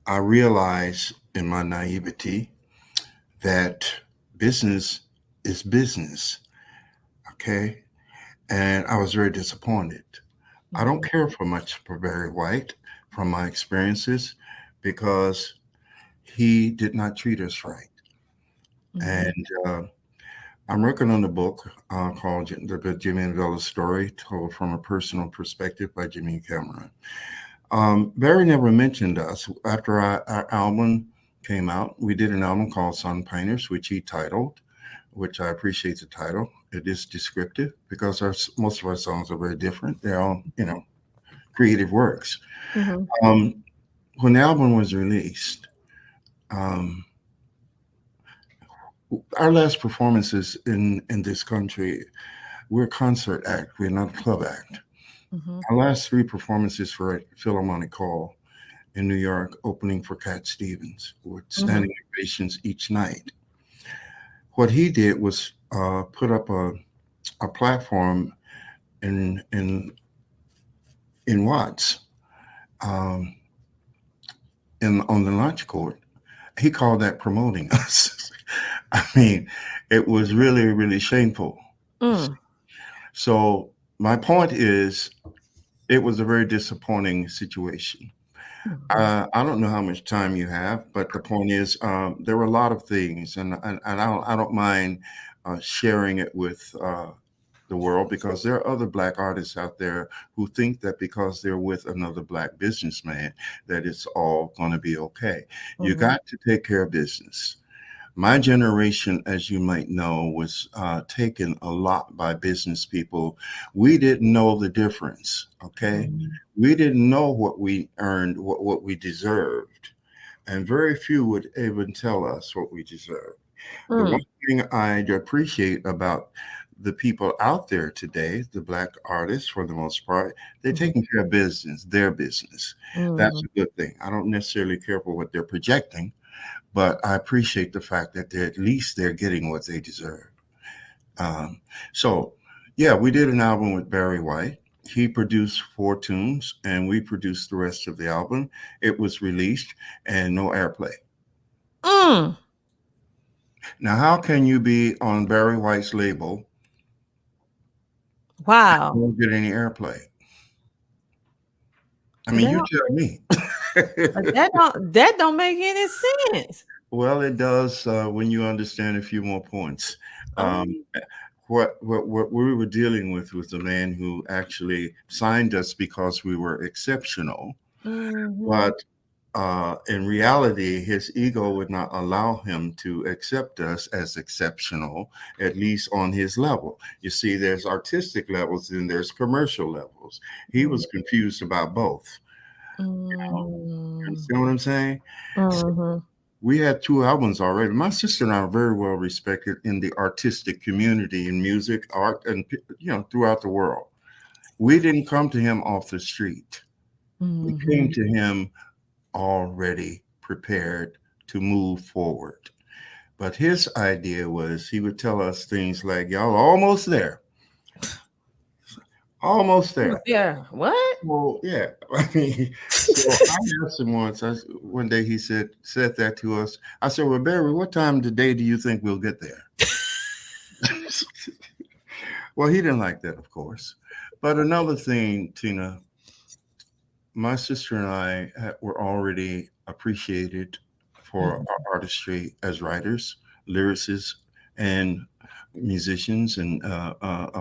I realized in my naivety that business is business. Okay. And I was very disappointed. I don't care for much for Barry White from my experiences because he did not treat us right. Mm-hmm. And I'm working on a book called The Jimmy and Bella Story, told from a personal perspective by Jimmie Cameron. Barry never mentioned us. After our album came out, we did an album called Sun Painters, which he titled, which I appreciate the title. It is descriptive because most of our songs are very different. They're all, creative works. Mm-hmm. When the album was released, our last performances in this country, we're a concert act. We're not a club act. Mm-hmm. Our last 3 performances were at Philharmonic Hall in New York, opening for Cat Stevens, with standing ovations each night. What he did was put up a platform in Watts, on the launch court. He called that promoting us. I mean, it was really, really shameful. Mm. So my point is, it was a very disappointing situation. Mm-hmm. I don't know how much time you have, but the point is, there were a lot of things, and I don't mind sharing it with the world, because there are other black artists out there who think that because they're with another black businessman, that it's all going to be okay. Mm-hmm. You got to take care of business. My generation, as you might know, was taken a lot by business people. We didn't know the difference, okay? Mm-hmm. We didn't know what we earned, what we deserved. And very few would even tell us what we deserved. The one thing I appreciate about the people out there today, the black artists for the most part, they're taking care of business, their business. That's a good thing. I don't necessarily care for what they're projecting, but I appreciate the fact that at least they're getting what they deserve. So, yeah, we did an album with Barry White. He produced 4 tunes, and we produced the rest of the album. It was released, and no airplay. Mm. Now, how can you be on Barry White's label? Wow. Don't get any airplay. I mean, you tell me. that don't make any sense. Well, it does when you understand a few more points. What we were dealing with was a man who actually signed us because we were exceptional, but in reality, his ego would not allow him to accept us as exceptional, at least on his level. You see, there's artistic levels and there's commercial levels. He was confused about both. You understand what I'm saying? So we had 2 albums already. My sister and I are very well respected in the artistic community, in music, art, and throughout the world. We didn't come to him off the street. We came to him already prepared to move forward. But his idea was he would tell us things like, y'all almost there. Almost there. Yeah. What? Well, yeah. I mean, so I asked him once. One day he said that to us. I said, "Well, Barry, what time today do you think we'll get there?" Well, he didn't like that, of course. But another thing, Tina, my sister and I were already appreciated for our artistry as writers, lyricists, and musicians, and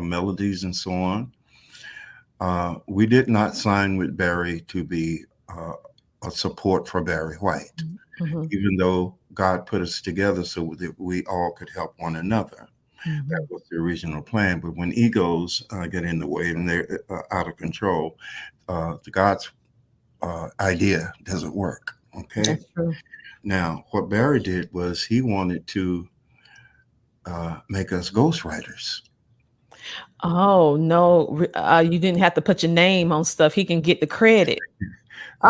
melodies, and so on. We did not sign with Barry to be a support for Barry White, even though God put us together so that we all could help one another. That was the original plan. But when egos get in the way and they're out of control, the God's idea doesn't work. Okay. That's true. Now, what Barry did was he wanted to make us ghostwriters. Oh no, you didn't have to put your name on stuff. He can get the credit. We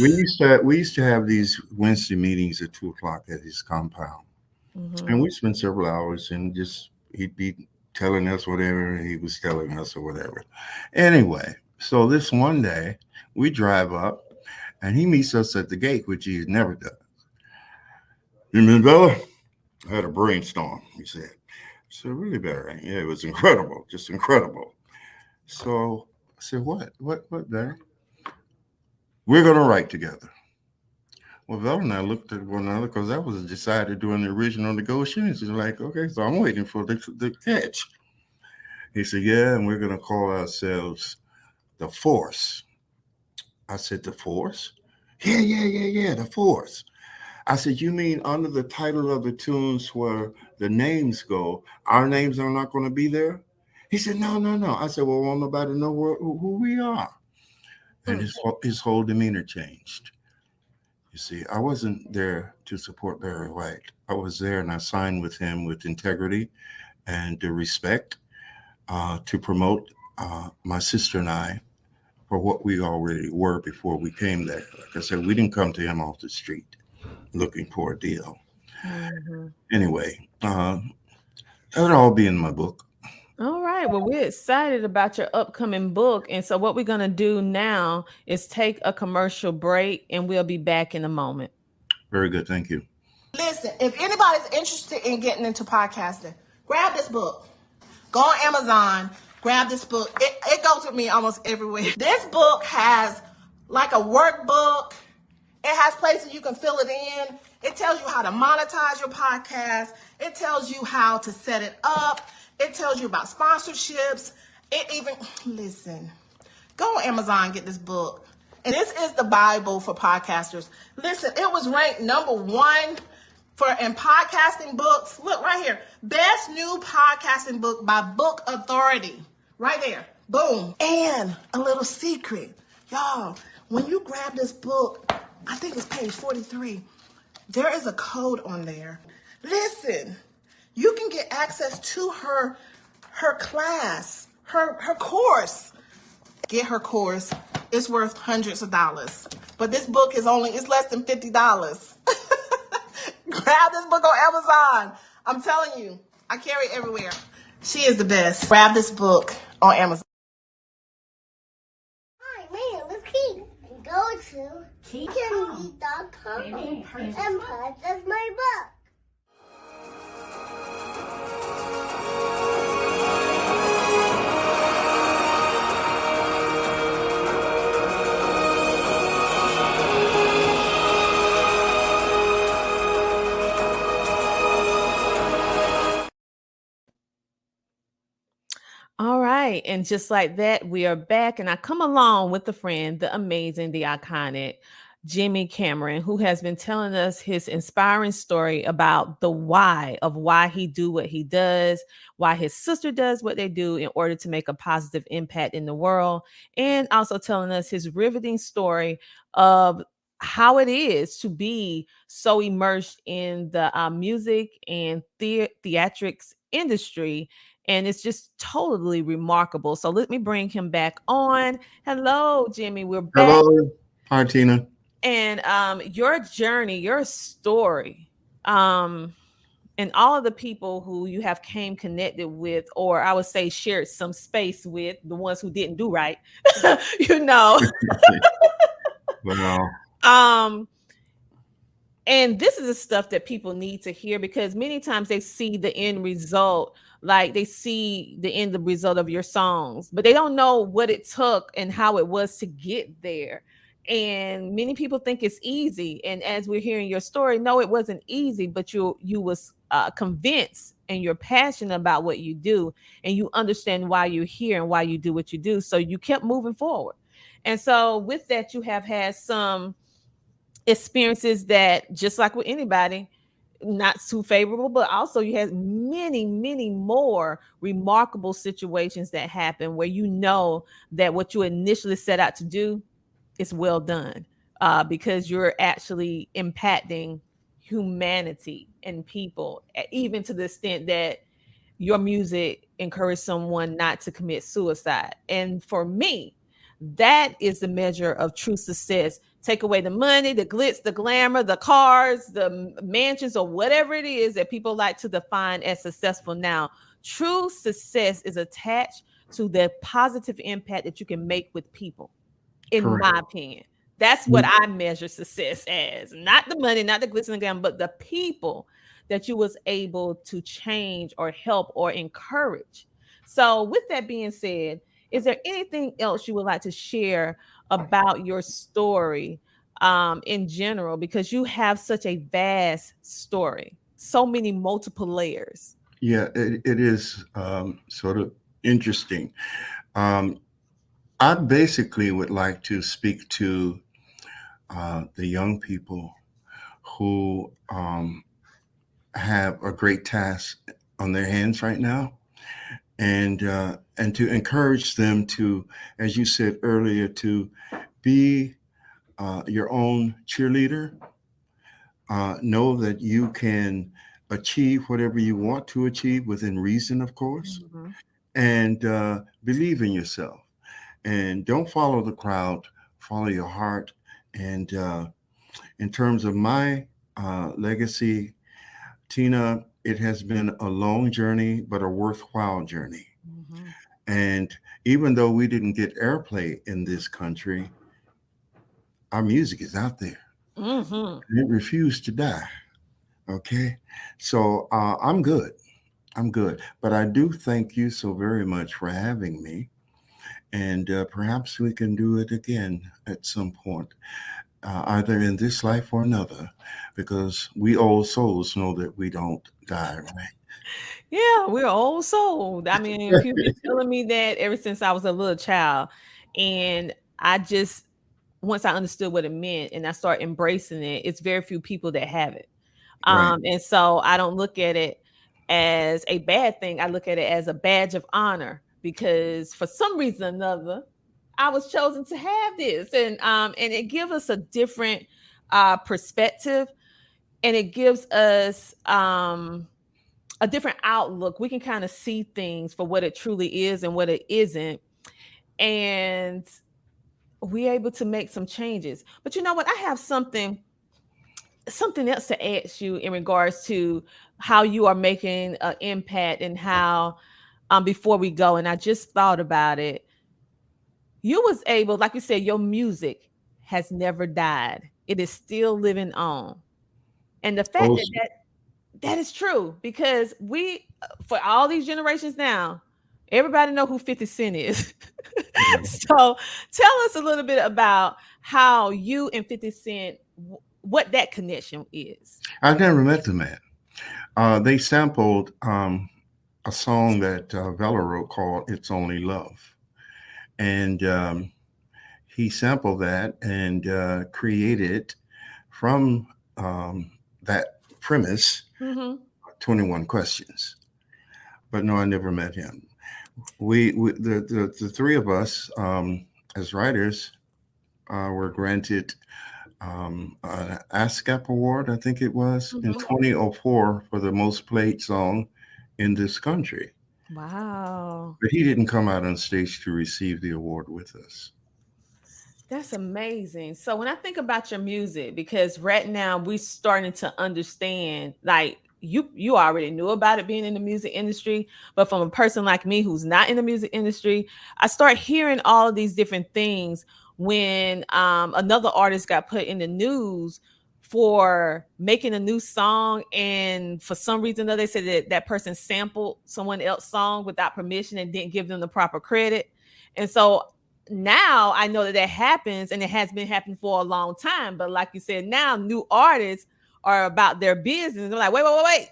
used to have these Wednesday meetings at 2:00 at his compound, and we spent several hours, and just he'd be telling us whatever he was telling us or whatever. Anyway, so this one day we drive up, and he meets us at the gate, which he had never done. You mean, Bella? I had a brainstorm, he said. So really, Barry? Yeah, it was incredible, just incredible. So I said, what, Barry? We're going to write together. Well, Bella and I looked at one another because that was decided during the original negotiations. Like, okay, so I'm waiting for the catch. He said, yeah, and we're going to call ourselves The Force. I said, The Force? Yeah, The Force. I said, you mean under the title of the tunes where the names go, our names are not going to be there? He said, no. I said, well, won't nobody know who we are? And his whole demeanor changed. You see, I wasn't there to support Barry White. I was there and I signed with him with integrity and respect to promote my sister and I for what we already were before we came there. Like I said, we didn't come to him off the street looking for a deal. Anyway, that'll all be in my book. All right. Well, we're excited about your upcoming book. And so what we're going to do now is take a commercial break, and we'll be back in a moment. Very good. Thank you. Listen, if anybody's interested in getting into podcasting, grab this book. Go on Amazon, grab this book. It goes with me almost everywhere. This book has like a workbook. It has places you can fill it in. It tells you how to monetize your podcast. It tells you how to set it up. It tells you about sponsorships. Listen, go on Amazon, get this book. And this is the Bible for podcasters. Listen, it was ranked #1 in podcasting books. Look right here. Best new podcasting book by Book Authority. Right there. Boom. And a little secret. Y'all, when you grab this book, I think it's page 43. There is a code on there. Listen, you can get access to her class, her course. Get her course. It's worth hundreds of dollars. But this book is less than $50. Grab this book on Amazon. I'm telling you, I carry it everywhere. She is the best. Grab this book on Amazon. Hi, man, let's go to keepcandy.com and purchase my book. All right. And just like that, we are back. And I come along with the friend, the amazing, the iconic Jimmie Cameron, who has been telling us his inspiring story about the why of why he do what he does, why his sister does what they do in order to make a positive impact in the world, and also telling us his riveting story of how it is to be so immersed in the music and theatrics industry. And it's just totally remarkable. So let me bring him back on. Hello, Jimmie. We're back. Hello. Hi, Tina. And your journey, your story, and all of the people who you have came connected with, or I would say shared some space with, the ones who didn't do right, you know. Well, And this is the stuff that people need to hear, because many times they see the end result, like they see the end result of your songs, but they don't know what it took and how it was to get there. And many people think it's easy. And as we're hearing your story, no, it wasn't easy, but you was convinced, and you're passionate about what you do, and you understand why you're here and why you do what you do. So you kept moving forward. And so with that, you have had some experiences that, just like with anybody, not too favorable, but also you had many, many more remarkable situations that happen where you know that what you initially set out to do is well done, because you're actually impacting humanity and people, even to the extent that your music encourage someone not to commit suicide. And for me, that is the measure of true success. Take away the money, the glitz, the glamour, the cars, the mansions, or whatever it is that people like to define as successful now. True success is attached to the positive impact that you can make with people, in Correct. my opinion. That's what I measure success as. Not the money, not the glitz and the glamour, but the people that you was able to change or help or encourage. So with that being said, is there anything else you would like to share about your story in general? Because you have such a vast story, so many multiple layers. Yeah, it is sort of interesting. I basically would like to speak to the young people who have a great task on their hands right now, and to encourage them to, as you said earlier, to be your own cheerleader. Know that you can achieve whatever you want to achieve within reason, of course, Mm-hmm. and believe in yourself. And don't follow the crowd, follow your heart. And in terms of my legacy, Tina, it has been a long journey, but a worthwhile journey. Mm-hmm. And even though we didn't get airplay in this country, our music is out there. Mm-hmm. And it refused to die. Okay. So I'm good. I'm good. But I do thank you so very much for having me. And perhaps we can do it again at some point, either in this life or another, because we old souls know that we don't die, right? Yeah, we're old soul. I mean, people been telling me that ever since I was a little child. And I just, once I understood what it meant and I start embracing it, it's very few people that have it. Right. And so I don't look at it as a bad thing. I look at it as a badge of honor, because for some reason or another, I was chosen to have this. And it gives us a different perspective, and it gives us a different outlook. We can kind of see things for what it truly is and what it isn't. And we're able to make some changes. But you know what? I have something else to ask you in regards to how you are making an impact, and how before we go, and I just thought about it, you was able, like you said, your music has never died. It is still living on. And the fact Oh, that is true, because we, for all these generations now, everybody know who 50 Cent is. So tell us a little bit about how you and 50 Cent, what that connection is. I've never met the man. They sampled a song that Vella wrote called It's Only Love. And he sampled that and created from that premise Mm-hmm. 21 Questions. But no, I never met him. The three of us as writers were granted an ASCAP award, I think it was, in Mm-hmm. 2004 for the most played song in this country. Wow. But he didn't come out on stage to receive the award with us. That's amazing. So when I think about your music, because right now we're starting to understand, like you already knew about it being in the music industry, but from a person like me who's not in the music industry, I start hearing all of these different things when another artist got put in the news for making a new song, and for some reason or another, they said that that person sampled someone else's song without permission and didn't give them the proper credit. And so now I know that that happens, and it has been happening for a long time. But like you said, now new artists are about their business. They're like, wait,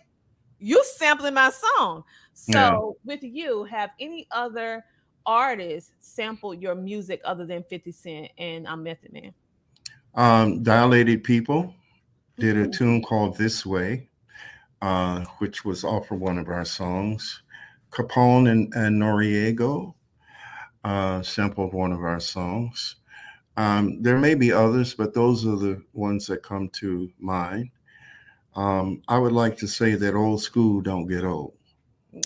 you sampling my song. So with you, have any other artists sampled your music other than 50 Cent and Method Man? Dilated People did a tune called This Way, which was off of one of our songs. Capone and Noriego sampled one of our songs. There may be others, but those are the ones that come to mind. I would like to say that old school don't get old.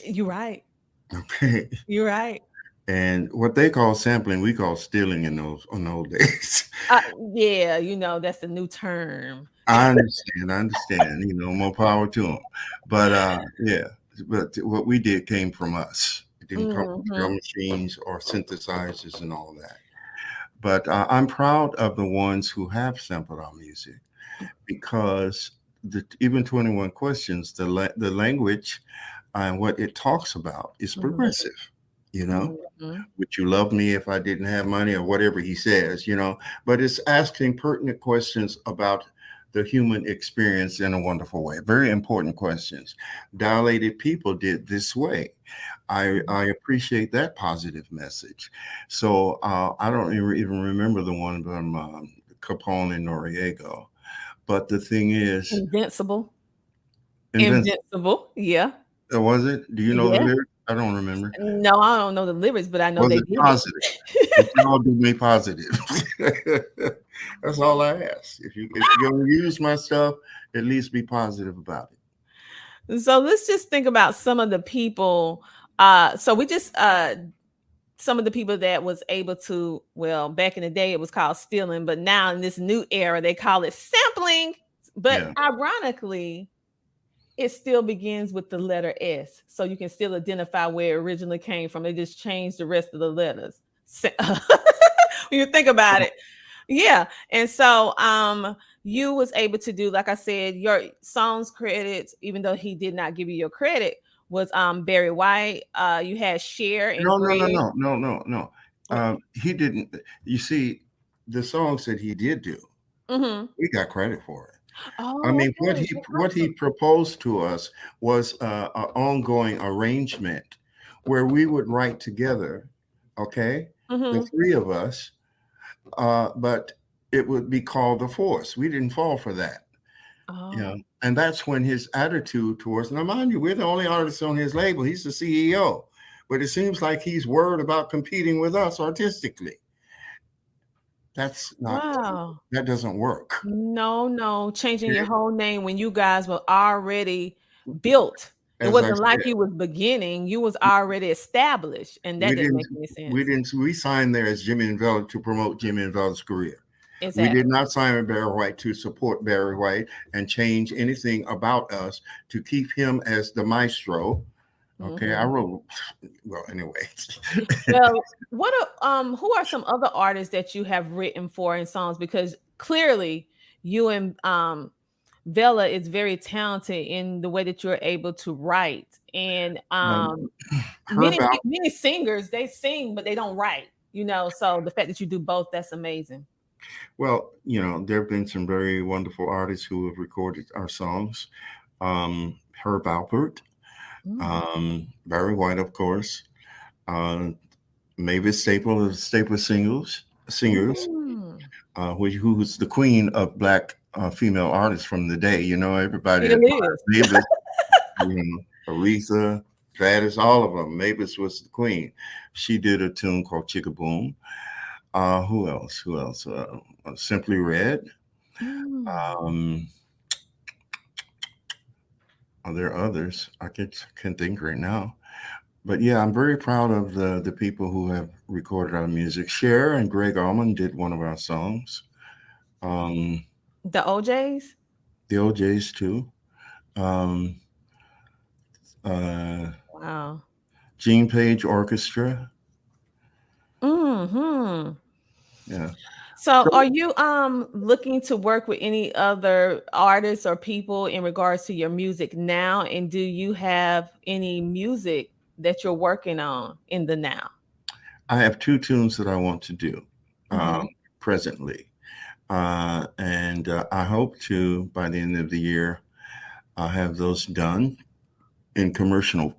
You're right. Okay. You're right. And what they call sampling, we call stealing in those days. Yeah, that's the new term. I understand. More power to them. But yeah, but what we did came from us. It didn't come from drum machines or synthesizers and all that. But I'm proud of the ones who have sampled our music, because even 21 Questions, the language and what it talks about is progressive. Would you love me if I didn't have money, or whatever he says, but it's asking pertinent questions about the human experience in a wonderful way. Very important questions. Dilated People did This Way. I appreciate that positive message. So I don't even remember the one from Capone and Noriego, but the thing is, Invincible. Yeah. Was it? Do you know the lyrics? I don't remember. No, I don't know the lyrics, but I know they did positive. Y'all do me positive. That's all I ask. If you're gonna use my stuff, at least be positive about it. So let's just think about some of the people. So we just some of the people that was able to, well, back in the day it was called stealing, but now in this new era they call it sampling. But ironically, it still begins with the letter S, so you can still identify where it originally came from. They just changed the rest of the letters. When you think about it. Yeah. And so you was able to do, like I said, your songs credits, even though he did not give you your credit, was Barry White. You had Cher and No. He didn't. You see, the songs that he did do, we got credit for it. I mean, what he proposed to us was an ongoing arrangement where we would write together, okay, the three of us, but it would be called The Force. We didn't fall for that. And that's when his attitude towards, now mind you, we're the only artists on his label. He's the CEO, but it seems like he's worried about competing with us artistically. That's not, that doesn't work. No. Changing your whole name when you guys were already built. It wasn't like you was beginning. You was already established, and that didn't make any sense. We signed there as Jimmie and Vella to promote Jimmie and Vella's career. Exactly. We did not sign with Barry White to support Barry White and change anything about us to keep him as the maestro. Okay, I wrote. Well, anyway. Well, who are some other artists that you have written for in songs? Because clearly, you and Vella is very talented in the way that you're able to write. And many singers, they sing, but they don't write. So the fact that you do both, that's amazing. Well, there have been some very wonderful artists who have recorded our songs. Herb Alpert. Barry White, of course, Mavis Staple of Staple Singers, who's the queen of Black female artists from the day. Everybody, Mavis, Aretha, Gladys, all of them. Mavis was the queen. She did a tune called Chicka Boom. Who else? Simply Red. There are others I can't think right now, but yeah, I'm very proud of the people who have recorded our music. Cher and Greg Allman did one of our songs. The OJs? The OJs too. Wow. Gene Page Orchestra. Yeah. So are you looking to work with any other artists or people in regards to your music now? And do you have any music that you're working on in the now? I have 2 tunes that I want to do Mhm. presently. And I hope to, by the end of the year, have those done in commercial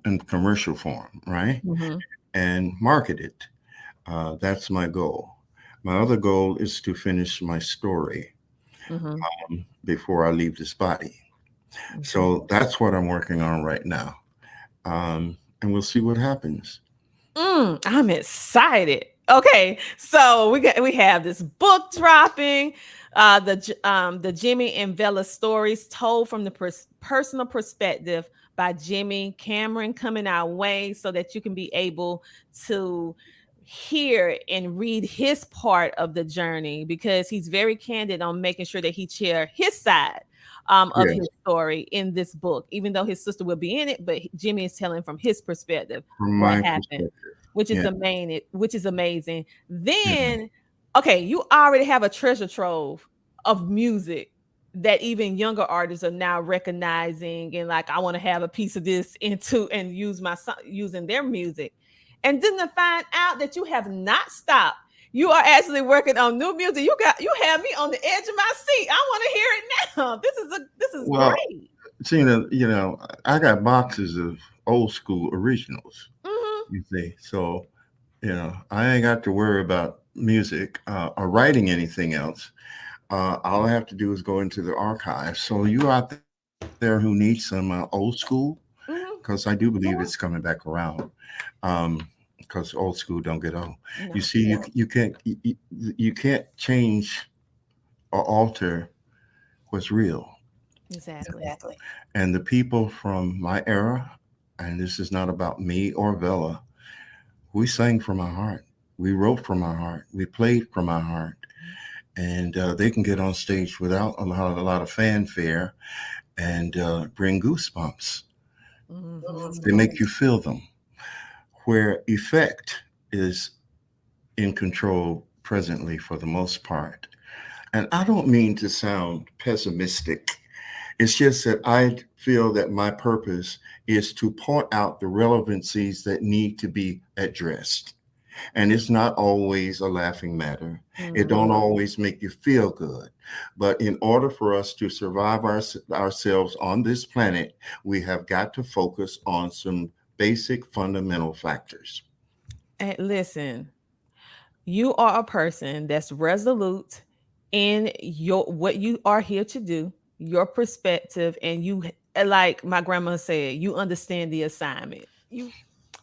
form, right? Mhm. And market it. That's my goal. My other goal is to finish my story Mhm. before I leave this body. Okay. So that's what I'm working on right now. And we'll see what happens. I'm excited. Okay, so we have this book dropping, the Jimmie and Bella stories told from the personal perspective by Jimmie Cameron coming our way, so that you can be able to hear and read his part of the journey, because he's very candid on making sure that he share his side of Yes, his story in this book, even though his sister will be in it, but Jimmie is telling from his perspective from what my happened, perspective. which is Yeah. amazing. Which is amazing. Yeah. Then, okay, you already have a treasure trove of music that even younger artists are now recognizing, and like, I want to have a piece of this into and use using their music. And then to find out that you have not stopped. You are actually working on new music. You have me on the edge of my seat. I want to hear it now. This is Well, great. Tina, I got boxes of old school originals, Hmm. you see. So, I ain't got to worry about music or writing anything else. All I have to do is go into the archives. So, you out there who need some old school, Hmm. because I do believe it's coming back around. Because old school don't get old. You No. see, you can't change or alter what's real. Exactly. And the people from my era, and this is not about me or Bella, we sang from our heart. We wrote from our heart. We played from our heart. And they can get on stage without a lot of fanfare and bring goosebumps. They Hmm. make you feel them. Where effect is in control presently for the most part. And I don't mean to sound pessimistic. It's just that I feel that my purpose is to point out the relevancies that need to be addressed. And it's not always a laughing matter. It don't Hmm. always make you feel good. But in order for us to survive ourselves on this planet, we have got to focus on some basic fundamental factors. And listen, you are a person that's resolute in your what you are here to do, your perspective, and you, like my grandma said, you understand the assignment. You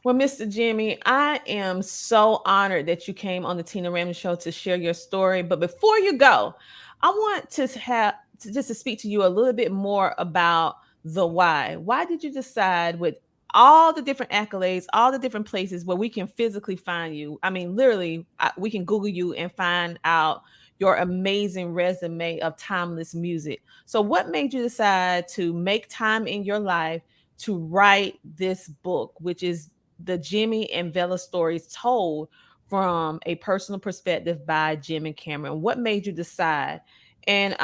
Well, Mr. Jimmie, I am so honored that you came on the Tina Ramsay Show to share your story. But before you go, I want just to speak to you a little bit more about the why. Why did you decide, with all the different accolades, all the different places where we can physically find you? I mean, literally, we can Google you and find out your amazing resume of timeless music. So, what made you decide to make time in your life to write this book, which is the Jimmie and Bella stories told from a personal perspective by Jimmie Cameron? What made you decide? And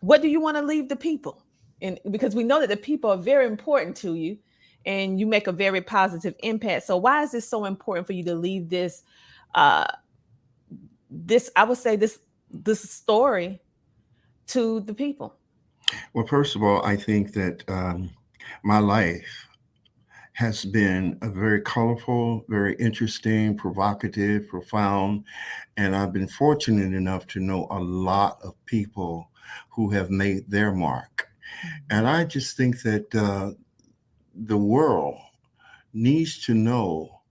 what do you want to leave the people? And because we know that the people are very important to you and you make a very positive impact. So why is this so important for you to leave uh I would say this story to the people? Well, first of all, I think that my life has been a very colorful, very interesting, provocative, profound, and I've been fortunate enough to know a lot of people who have made their mark. And I just think that the world needs to know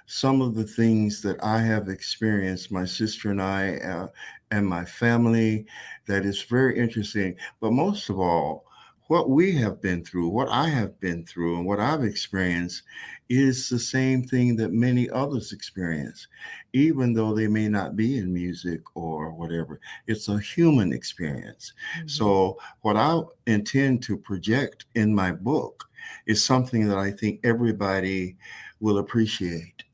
some of the things that I have experienced, my sister and I, and my family, that is very interesting. But most of all, what we have been through, what I have been through, and what I've experienced is the same thing that many others experience, even though they may not be in music or whatever. It's a human experience. Mhm. So, what I intend to project in my book is something that I think everybody will appreciate,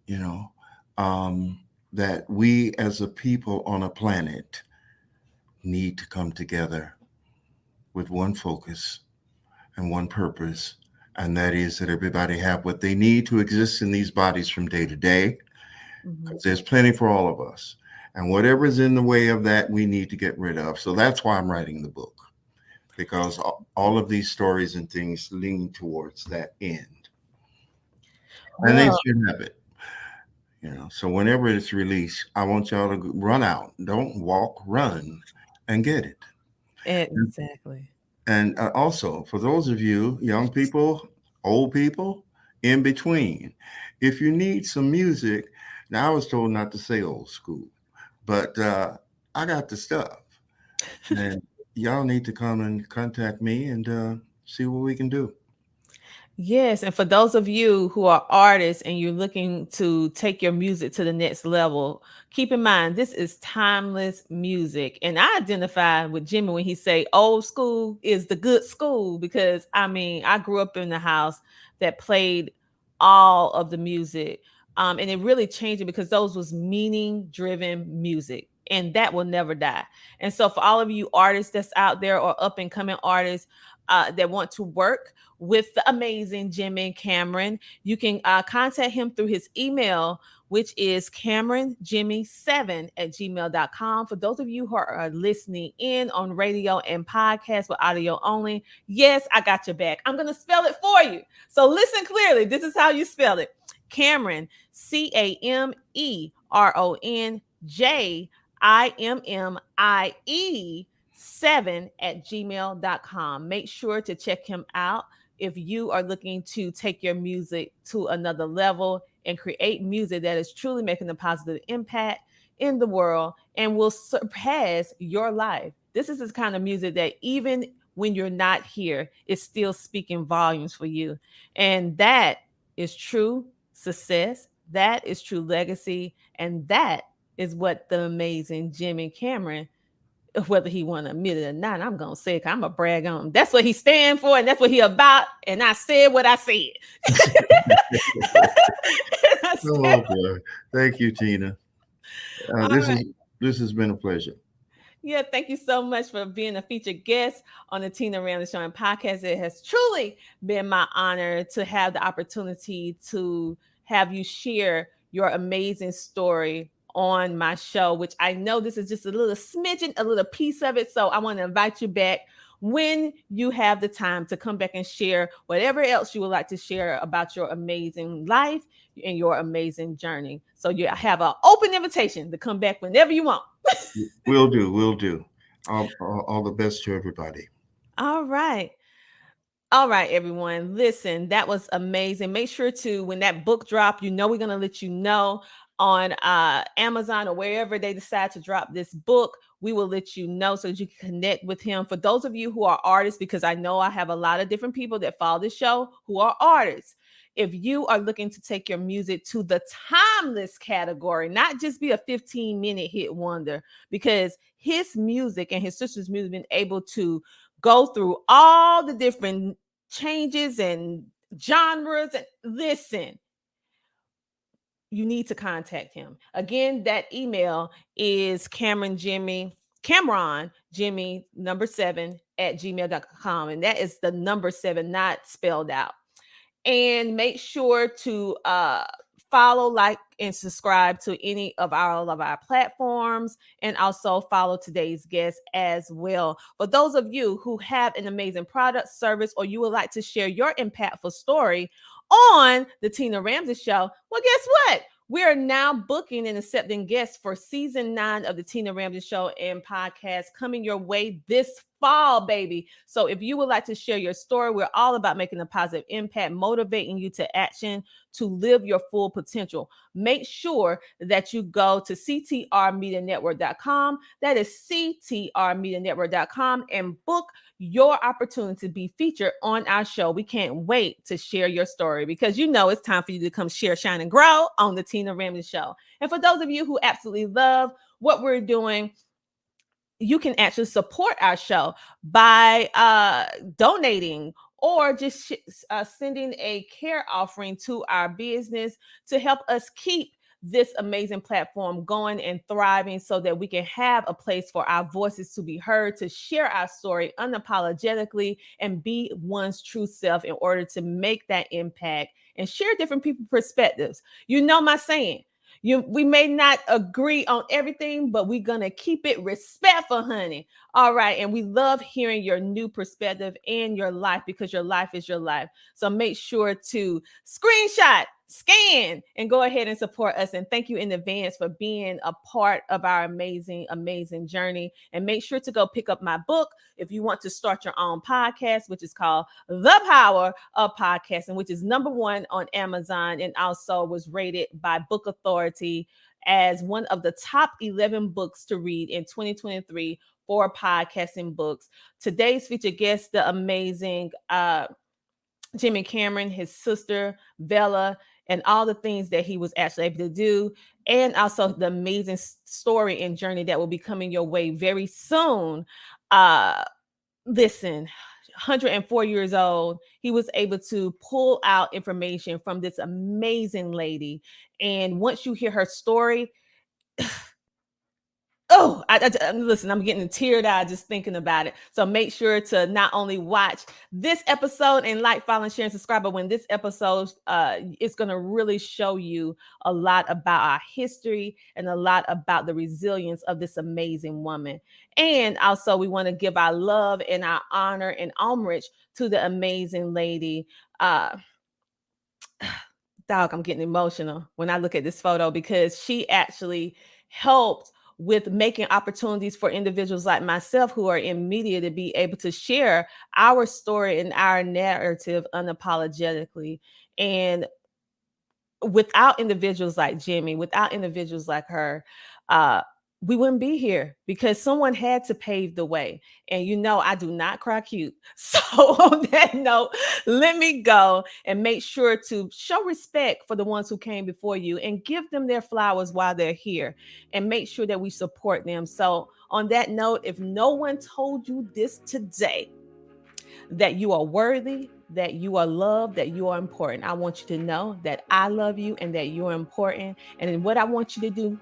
you know. Um, that we as a people on a planet need to come together with one focus and one purpose, and that is that everybody have what they need to exist in these bodies from day to day, because there's plenty for all of us. And whatever's in the way of that, we need to get rid of. So that's why I'm writing the book, because all of these stories and things lean towards that end. And they should have it. So whenever it's released, I want y'all to run out. Don't walk, run and get it. Exactly. And also, for those of you, young people, old people, in between, if you need some music, now I was told not to say old school, but I got the stuff. And y'all need to come and contact me and see what we can do. Yes, and for those of you who are artists and you're looking to take your music to the next level, keep in mind this is timeless music. And I identify with Jimmie when he say old school is the good school, because I grew up in the house that played all of the music. And it really changed it because those was meaning driven music, and that will never die. And so for all of you artists that's out there, or up and coming artists that want to work with the amazing Jimmie Cameron, you can contact him through his email, which is CameronJimmie7@gmail.com. For those of you who are listening in on radio and podcast with audio only, yes, I got your back. I'm going to spell it for you. So listen clearly. This is how you spell it. Cameron, CameronJimmie 7@gmail.com. Make sure to check him out if you are looking to take your music to another level and create music that is truly making a positive impact in the world and will surpass your life. This is the kind of music that even when you're not here, it's still speaking volumes for you. And that is true success. That is true legacy. And that is what the amazing Jimmie Cameron, whether he want to admit it or not, I'm going to say it, I'm going to brag on him. That's what he stand for, and that's what he about. And I said what I said. Oh, boy. Thank you, Tina. This has been a pleasure. Yeah, thank you so much for being a featured guest on the Tina Ramsay Show and podcast. It has truly been my honor to have the opportunity to have you share your amazing story on my show, which I know this is just a little smidgen, a little piece of it. So I want to invite you back when you have the time to come back and share whatever else you would like to share about your amazing life and your amazing journey. So you have an open invitation to come back whenever you want. We'll do. All the best to everybody. All right. All right, everyone. Listen, that was amazing. Make sure to, when that book drop, we're going to let you know on Amazon or wherever they decide to drop this book. We will let you know so that you can connect with him. For those of you who are artists, because I know I have a lot of different people that follow this show who are artists. If you are looking to take your music to the timeless category, not just be a 15-minute hit wonder, because his music and his sister's music have been able to go through all the different changes and genres. And listen, you need to contact him. Again, that email is Cameron Jimmie 7@gmail.com. And that is the number 7, not spelled out. And make sure to follow, like, and subscribe to any of our platforms, and also follow today's guest as well. For those of you who have an amazing product, service, or you would like to share your impactful story on the Tina Ramsay Show, well, guess what? We are now booking and accepting guests for season 9 of the Tina Ramsay Show and podcast, coming your way this fall, baby. So if you would like to share your story, we're all about making a positive impact, motivating you to action to live your full potential. Make sure that you go to ctrmedianetwork.com. That is ctrmedianetwork.com, and book your opportunity to be featured on our show. We can't wait to share your story, because it's time for you to come share, shine, and grow on the Tina Ramsay Show. And for those of you who absolutely love what we're doing, you can actually support our show by donating, or just sending a care offering to our business to help us keep this amazing platform going and thriving so that we can have a place for our voices to be heard, to share our story unapologetically and be one's true self in order to make that impact and share different people's perspectives. You know my saying. We may not agree on everything, but we're going to keep it respectful, honey. All right. And we love hearing your new perspective in your life because your life is your life. So make sure to screenshot, scan, and go ahead and support us. And thank you in advance for being a part of our amazing, amazing journey. And make sure to go pick up my book if you want to start your own podcast, which is called The Power of Podcasting, which is #1 on Amazon and also was rated by Book Authority as one of the top 11 books to read in 2023 for podcasting books. Today's featured guest, the amazing Jimmie Cameron, his sister, Bella, and all the things that he was actually able to do, and also the amazing story and journey that will be coming your way very soon. Listen, 104 years old, he was able to pull out information from this amazing lady. And once you hear her story, listen, I'm getting teared eyed just thinking about it. So make sure to not only watch this episode and like, follow, and share, and subscribe, but when this episode is going to really show you a lot about our history and a lot about the resilience of this amazing woman. And also we want to give our love and our honor and homage to the amazing lady. Dog, I'm getting emotional when I look at this photo because she actually helped with making opportunities for individuals like myself who are in media to be able to share our story and our narrative unapologetically. And without individuals like Jimmie, without individuals like her, we wouldn't be here because someone had to pave the way. And you know, I do not cry cute. So on that note, let me go and make sure to show respect for the ones who came before you and give them their flowers while they're here and make sure that we support them. So on that note, if no one told you this today, that you are worthy, that you are loved, that you are important, I want you to know that I love you and that you're important. And then what I want you to do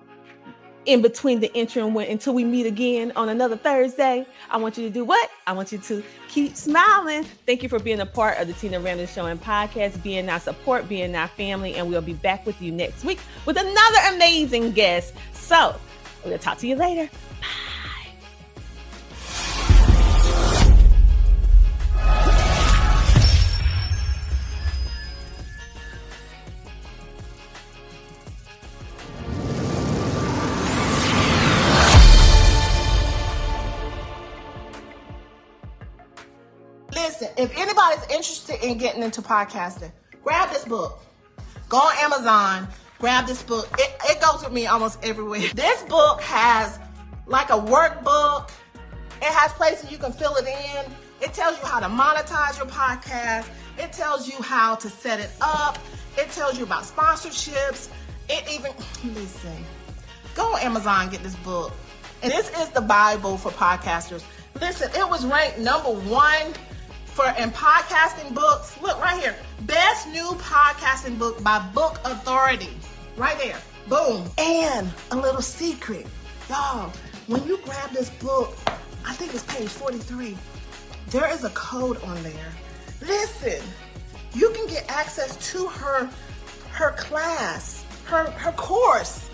in between the interim until we meet again on another Thursday, I want you to do what? I want you to keep smiling. Thank you for being a part of the Tina Ramsay Show and podcast, being our support, being our family, and we'll be back with you next week with another amazing guest. So we'll talk to you later. Listen, if anybody's interested in getting into podcasting, grab this book. Go on Amazon, grab this book. It goes with me almost everywhere. This book has like a workbook. It has places you can fill it in. It tells you how to monetize your podcast. It tells you how to set it up. It tells you about sponsorships. It even, listen, go on Amazon and get this book. And this is the Bible for podcasters. Listen, it was ranked #1 in podcasting books. Look right here. Best new podcasting book by Book Authority. Right there. Boom. And a little secret. Y'all, when you grab this book, I think it's page 43. There is a code on there. Listen, you can get access to her class, her course.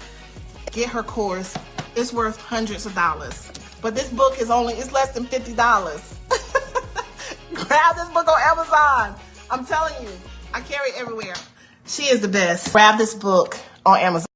Get her course. It's worth hundreds of dollars. But this book is it's less than $50. Grab this book on Amazon. I'm telling you, I carry it everywhere. She is the best. Grab this book on Amazon.